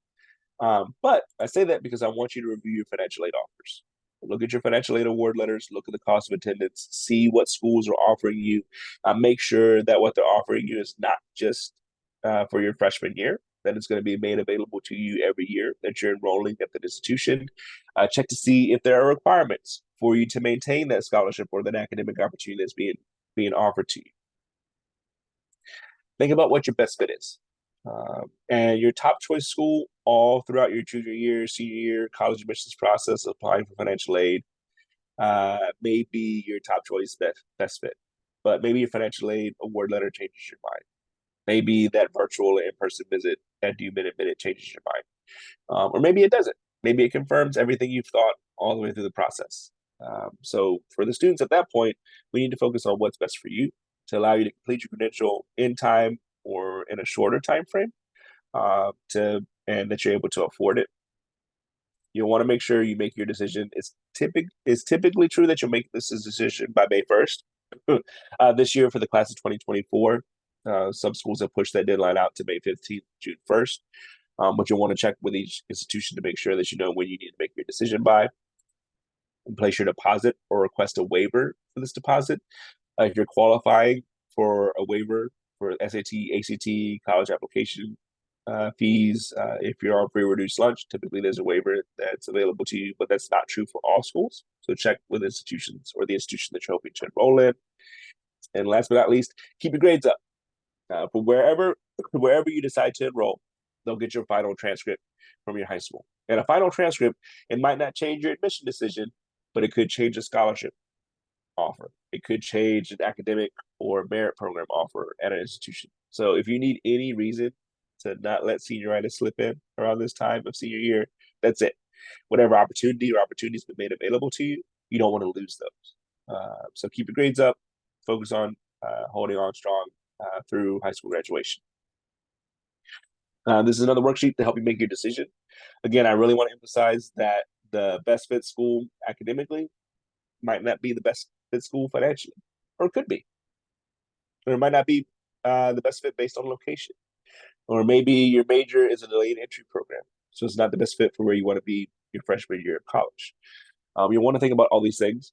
But I say that because I want you to review your financial aid offers. Look at your financial aid award letters, look at the cost of attendance, see what schools are offering you. Make sure that what they're offering you is not just for your freshman year, that it's going to be made available to you every year that you're enrolling at the institution. Check to see if there are requirements for you to maintain that scholarship or that academic opportunity that's being offered to you. Think about what your best fit is. And your top choice school all throughout your junior year, senior year, college admissions process, applying for financial aid, may be your top choice best fit. But maybe your financial aid award letter changes your mind. Maybe that virtual in-person visit at due minute changes your mind. Or maybe it doesn't. Maybe it confirms everything you've thought all the way through the process. So for the students at that point, we need to focus on what's best for you to allow you to complete your credential in time or in a shorter time frame, and that you're able to afford it. You'll want to make sure you make your decision. It's typically true that you'll make this decision by May 1st. This year for the class of 2024, some schools have pushed that deadline out to May 15th, June 1st. But you'll want to check with each institution to make sure that you know when you need to make your decision by, and place your deposit or request a waiver for this deposit. If you're qualifying for a waiver for SAT, ACT, college application fees, if you're on free reduced lunch, typically there's a waiver that's available to you, but that's not true for all schools. So check with institutions or the institution that you're hoping to enroll in. And last but not least, keep your grades up. For wherever you decide to enroll, they'll get your final transcript from your high school. And a final transcript, it might not change your admission decision, but it could change a scholarship offer. It could change an academic or merit program offer at an institution. So if you need any reason to not let senioritis slip in around this time of senior year, that's it. Whatever opportunity or opportunities been made available to you, you don't want to lose those. So keep your grades up, focus on holding on strong through high school graduation. This is another worksheet to help you make your decision. Again, I really want to emphasize that the best fit school academically might not be the best fit school financially, or it could be, or it might not be the best fit based on location, or maybe your major is a delayed entry program, so it's not the best fit for where you want to be your freshman year of college. You want to think about all these things.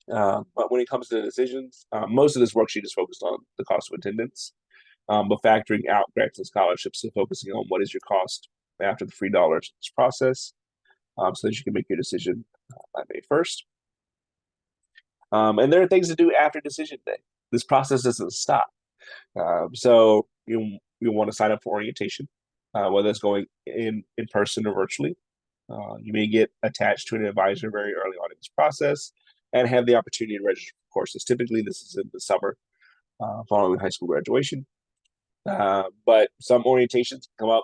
But when it comes to the decisions, most of this worksheet is focused on the cost of attendance, but factoring out grants and scholarships and focusing on what is your cost after the $3 in this process, so that you can make your decision by May 1st. And there are things to do after decision day. This process doesn't stop. So you want to sign up for orientation, whether it's going in person or virtually. You may get attached to an advisor very early on in this process and have the opportunity to register for courses. Typically, this is in the summer following high school graduation. But some orientations come up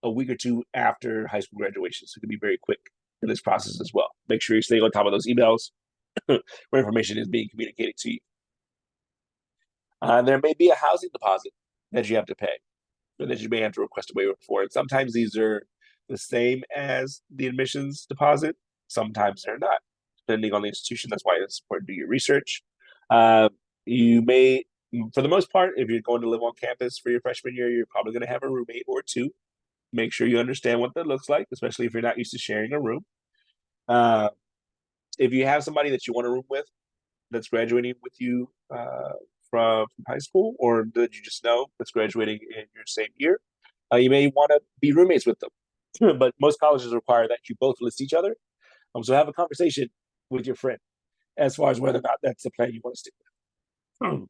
a week or two after high school graduation, so it can be very quick in this process as well. Make sure you stay on top of those emails where information is being communicated to you. There may be a housing deposit that you have to pay, or that you may have to request a waiver for. And sometimes these are the same as the admissions deposit. Sometimes they're not, depending on the institution. That's why it's important to do your research. You may, for the most part, if you're going to live on campus for your freshman year, you're probably going to have a roommate or two. Make sure you understand what that looks like, especially if you're not used to sharing a room. If you have somebody that you want to room with that's graduating with you from high school, or that you just know that's graduating in your same year, you may want to be roommates with them. But most colleges require that you both list each other. So have a conversation with your friend as far as whether or not that's the plan you want to stick with.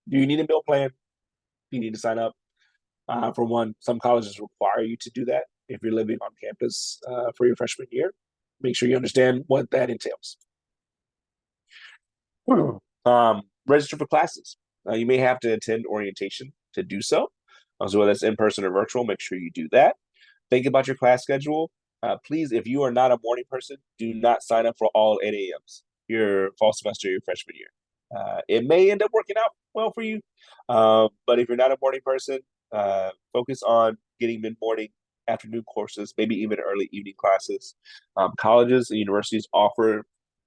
Do you need a meal plan? You need to sign up. For one, some colleges require you to do that if you're living on campus for your freshman year. Make sure you understand what that entails. Register for classes. You may have to attend orientation to do so. So whether it's in person or virtual, make sure you do that. Think about your class schedule. Please, if you are not a morning person, do not sign up for all 8 a.m.s your fall semester, your freshman year. It may end up working out well for you, but if you're not a morning person, focus on getting mid-morning, afternoon courses, maybe even early evening classes. Colleges and universities offer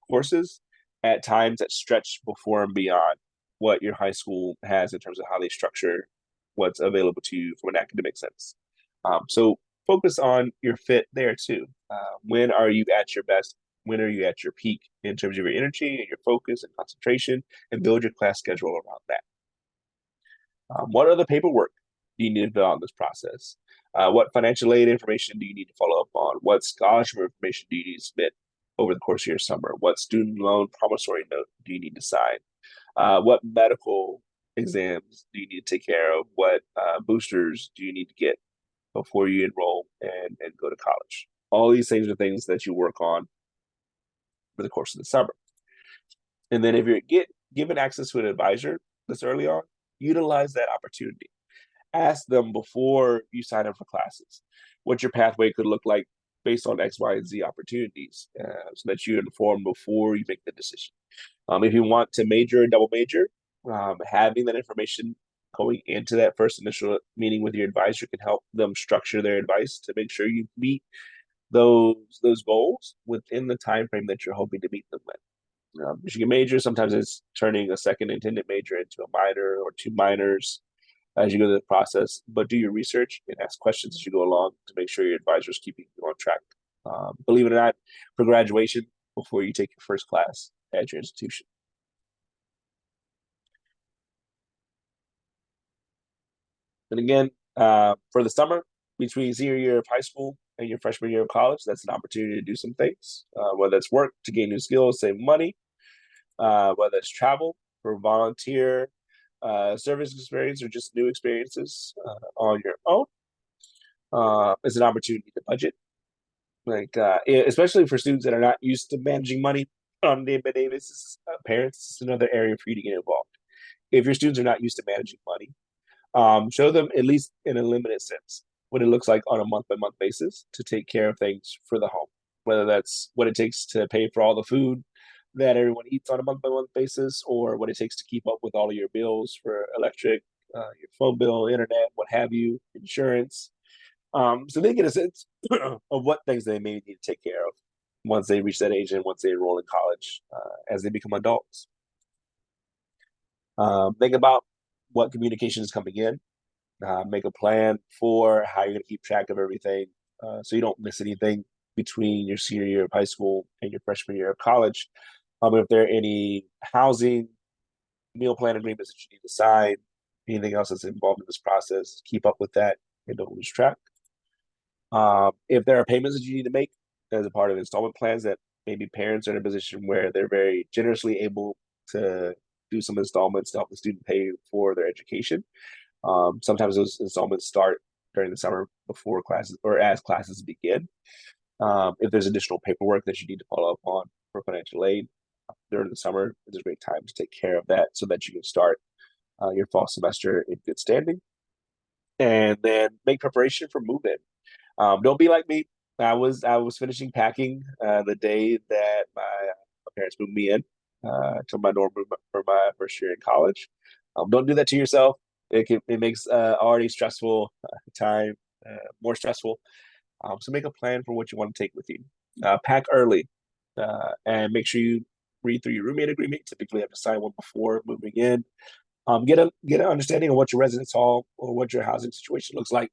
courses at times that stretch before and beyond what your high school has in terms of how they structure what's available to you from an academic sense. So focus on your fit there too. When are you at your best? When are you at your peak in terms of your energy and your focus and concentration, and build your class schedule around that. What other paperwork do you need to fill out in this process? What financial aid information do you need to follow up on? What scholarship information do you need to submit over the course of your summer? What student loan promissory note do you need to sign? What medical exams do you need to take care of? What boosters do you need to get before you enroll and go to college? All these things are things that you work on for the course of the summer. And then if you're given access to an advisor this early on, utilize that opportunity. Ask them before you sign up for classes what your pathway could look like based on X, Y, and Z opportunities, so that you're informed before you make the decision. If you want to major or double major, having that information going into that first initial meeting with your advisor can help them structure their advice to make sure you meet those goals within the time frame that you're hoping to meet them with. Michigan major, sometimes it's turning a second intended major into a minor or two minors as you go through the process, but do your research and ask questions as you go along to make sure your advisor is keeping you on track. Believe it or not, for graduation, before you take your first class at your institution. And again, for the summer, between senior year of high school and your freshman year of college, that's an opportunity to do some things, whether it's work to gain new skills, save money, whether it's travel for volunteer service experience, or just new experiences on your own. It's an opportunity to budget, especially for students that are not used to managing money on a day-by-day basis. Parents, it's another area for you to get involved. If your students are not used to managing money, show them, at least in a limited sense, what it looks like on a month-by-month basis to take care of things for the home, whether that's what it takes to pay for all the food that everyone eats on a month-by-month basis, or what it takes to keep up with all of your bills for electric, your phone bill, internet, what have you, insurance. So they get a sense of what things they may need to take care of once they reach that age and once they enroll in college as they become adults. Think about what communication is coming in. Make a plan for how you're going to keep track of everything so you don't miss anything between your senior year of high school and your freshman year of college. If there are any housing, meal plan agreements that you need to sign, anything else that's involved in this process, keep up with that and don't lose track. If there are payments that you need to make as a part of installment plans that maybe parents are in a position where they're very generously able to do some installments to help the student pay for their education. Sometimes those installments start during the summer before classes or as classes begin. If there's additional paperwork that you need to follow up on for financial aid during the summer, it's a great time to take care of that so that you can start your fall semester in good standing. And then make preparation for move-in. Don't be like me. I was finishing packing the day that my parents moved me in to my dorm room for my first year in college. Don't do that to yourself. It makes already stressful time more stressful. So make a plan for what you want to take with you. Pack early and make sure you read through your roommate agreement. Typically, you have to sign one before moving in. Get an understanding of what your residence hall or what your housing situation looks like,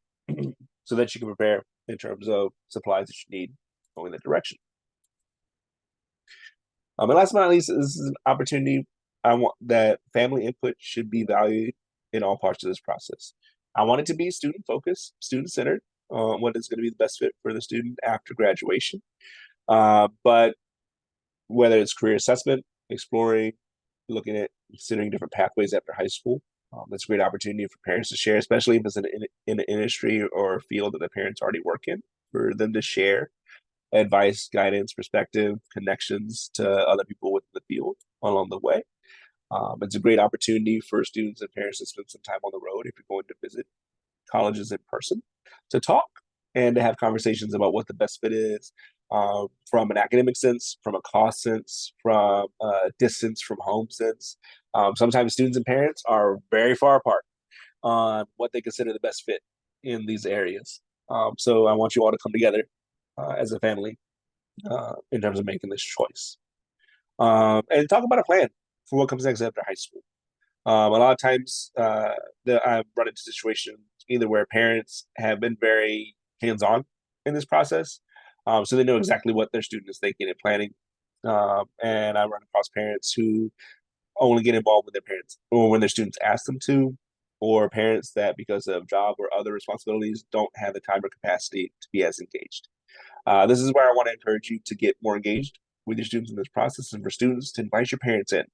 so that you can prepare in terms of supplies that you need going that direction. And last but not least, this is an opportunity I want that family input should be valued in all parts of this process. I want it to be student focused, student centered, what is going to be the best fit for the student after graduation. But whether it's career assessment, exploring, looking at considering different pathways after high school, that's a great opportunity for parents to share, especially if it's in an industry or a field that the parents already work in, for them to share advice, guidance, perspective, connections to other people within the field along the way. It's a great opportunity for students and parents to spend some time on the road if you're going to visit colleges in person, to talk and to have conversations about what the best fit is from an academic sense, from a cost sense, from a distance from home sense. Sometimes students and parents are very far apart on what they consider the best fit in these areas. So I want you all to come together as a family in terms of making this choice. And talk about a plan for what comes next after high school. A lot of times I've run into situations either where parents have been very hands-on in this process, so they know exactly what their student is thinking and planning. And I run across parents who only get involved with their parents or when their students ask them to, or parents that because of job or other responsibilities don't have the time or capacity to be as engaged. This is where I want to encourage you to get more engaged with your students in this process, and for students to invite your parents in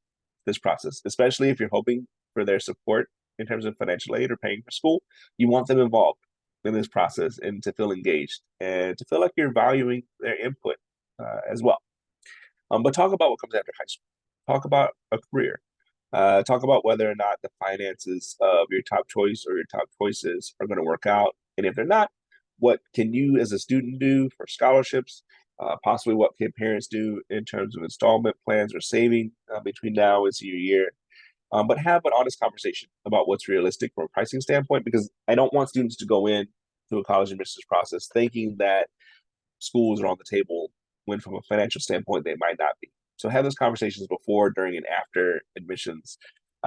this process, especially if you're hoping for their support in terms of financial aid or paying for school. You want them involved in this process and to feel engaged and to feel like you're valuing their input as well. But talk about what comes after high school. Talk about a career. Talk about whether or not the finances of your top choice or your top choices are going to work out. And if they're not, what can you as a student do for scholarships? Possibly what can parents do in terms of installment plans or saving between now and senior year. But have an honest conversation about what's realistic from a pricing standpoint, because I don't want students to go in to a college admissions process thinking that schools are on the table when from a financial standpoint they might not be. So have those conversations before, during, and after admissions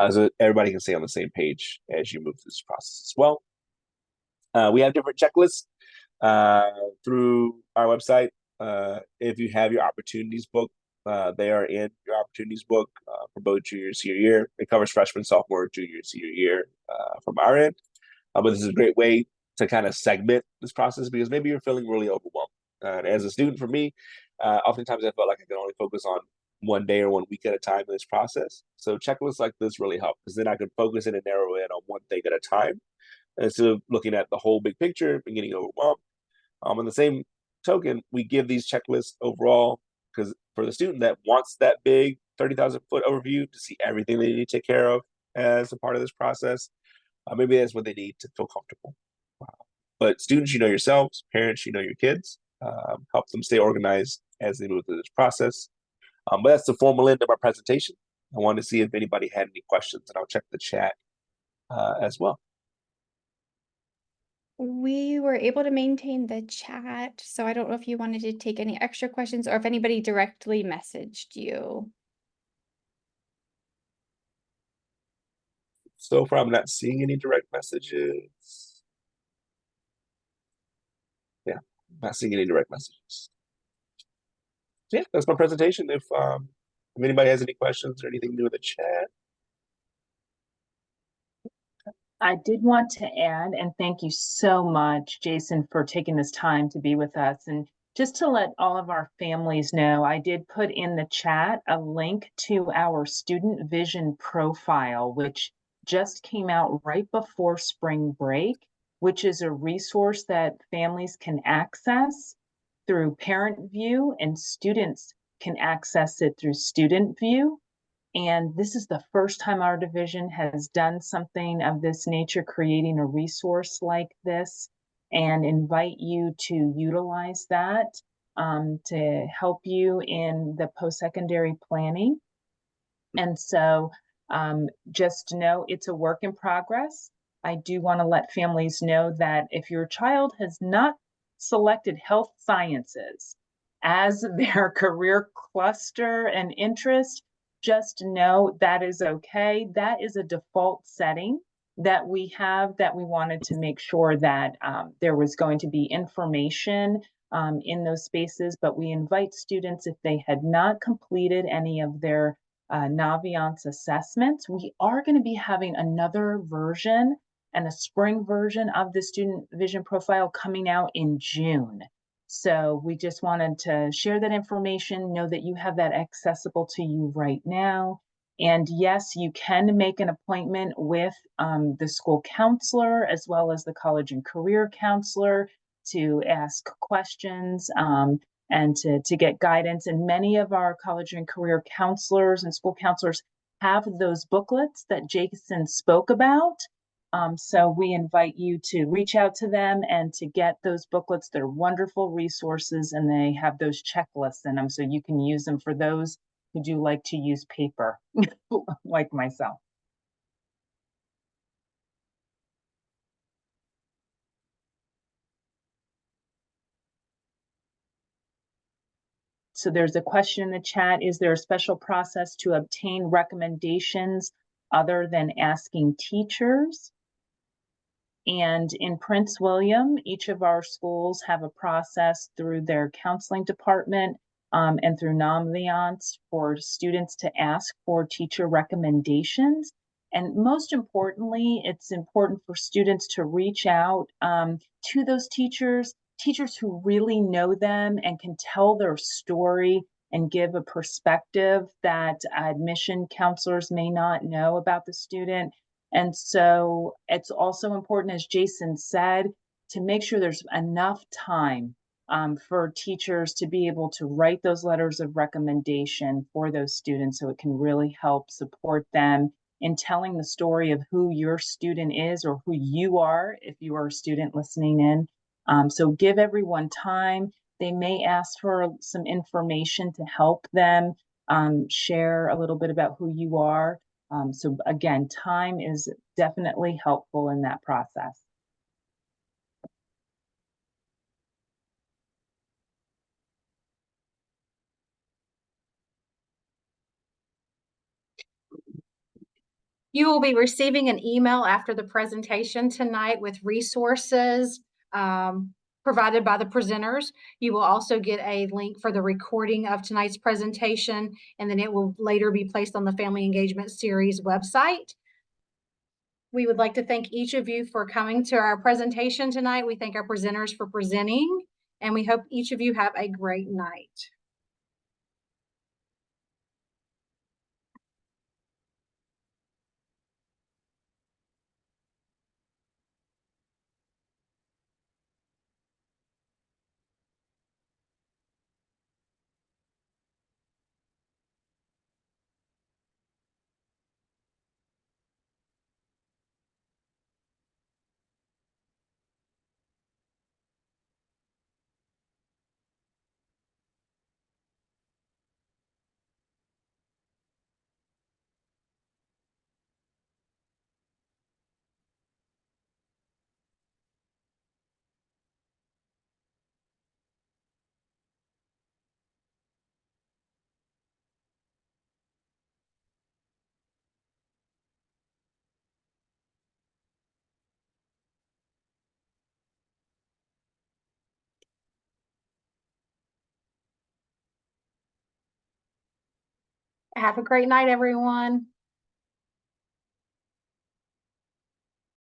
so everybody can stay on the same page as you move through this process as well. We have different checklists through our website. If you have your opportunities book, they are in your opportunities book for both junior and senior year. It covers freshman, sophomore, junior, and senior year from our end. But this is a great way to kind of segment this process, because maybe you're feeling really overwhelmed. As a student, for me, oftentimes I felt like I could only focus on one day or 1 week at a time in this process. So checklists like this really help, because then I can focus in and narrow in on one thing at a time instead of looking at the whole big picture and getting overwhelmed. On the same token, we give these checklists overall because for the student that wants that big 30,000-foot overview to see everything they need to take care of as a part of this process, maybe that's what they need to feel comfortable. But students, you know yourselves, parents, you know your kids, help them stay organized as they move through this process. But that's the formal end of our presentation. I wanted to see if anybody had any questions, and I'll check the chat as well. We were able to maintain the chat, so I don't know if you wanted to take any extra questions or if anybody directly messaged you. So far, I'm not seeing any direct messages. Yeah, not seeing any direct messages. So yeah, that's my presentation. If anybody has any questions or anything new in the chat. I did want to add, and thank you so much, Jason, for taking this time to be with us. And just to let all of our families know, I did put in the chat a link to our student vision profile, which just came out right before spring break, which is a resource that families can access through Parent View and students can access it through Student View. And this is the first time our division has done something of this nature, creating a resource like this, and invite you to utilize that to help you in the post-secondary planning. And so just know it's a work in progress. I do want to let families know that if your child has not selected health sciences as their career cluster and interest, just know that is okay. That is a default setting that we have, that we wanted to make sure that there was going to be information in those spaces, but we invite students, if they had not completed any of their Naviance assessments, we are going to be having another version and a spring version of the student vision profile coming out in June. So we just wanted to share that information, know that you have that accessible to you right now. And yes, you can make an appointment with the school counselor as well as the college and career counselor to ask questions. And to get guidance. And many of our college and career counselors and school counselors have those booklets that Jason spoke about. So we invite you to reach out to them and to get those booklets. They're wonderful resources and they have those checklists in them, so you can use them for those who do like to use paper, like myself. So there's a question in the chat. Is there a special process to obtain recommendations other than asking teachers? And in Prince William, each of our schools have a process through their counseling department and through Naviance for students to ask for teacher recommendations. And most importantly, it's important for students to reach out to those teachers who really know them and can tell their story and give a perspective that admission counselors may not know about the student. And so it's also important, as Jason said, to make sure there's enough time for teachers to be able to write those letters of recommendation for those students, so it can really help support them in telling the story of who your student is or who you are if you are a student listening in. So give everyone time. They may ask for some information to help them share a little bit about who you are. So again, time is definitely helpful in that process. You will be receiving an email after the presentation tonight with resources provided by the presenters. You will also get a link for the recording of tonight's presentation, and then it will later be placed on the Family Engagement Series website. We would like to thank each of you for coming to our presentation tonight. We thank our presenters for presenting, and we hope each of you have a great night. Have a great night, everyone.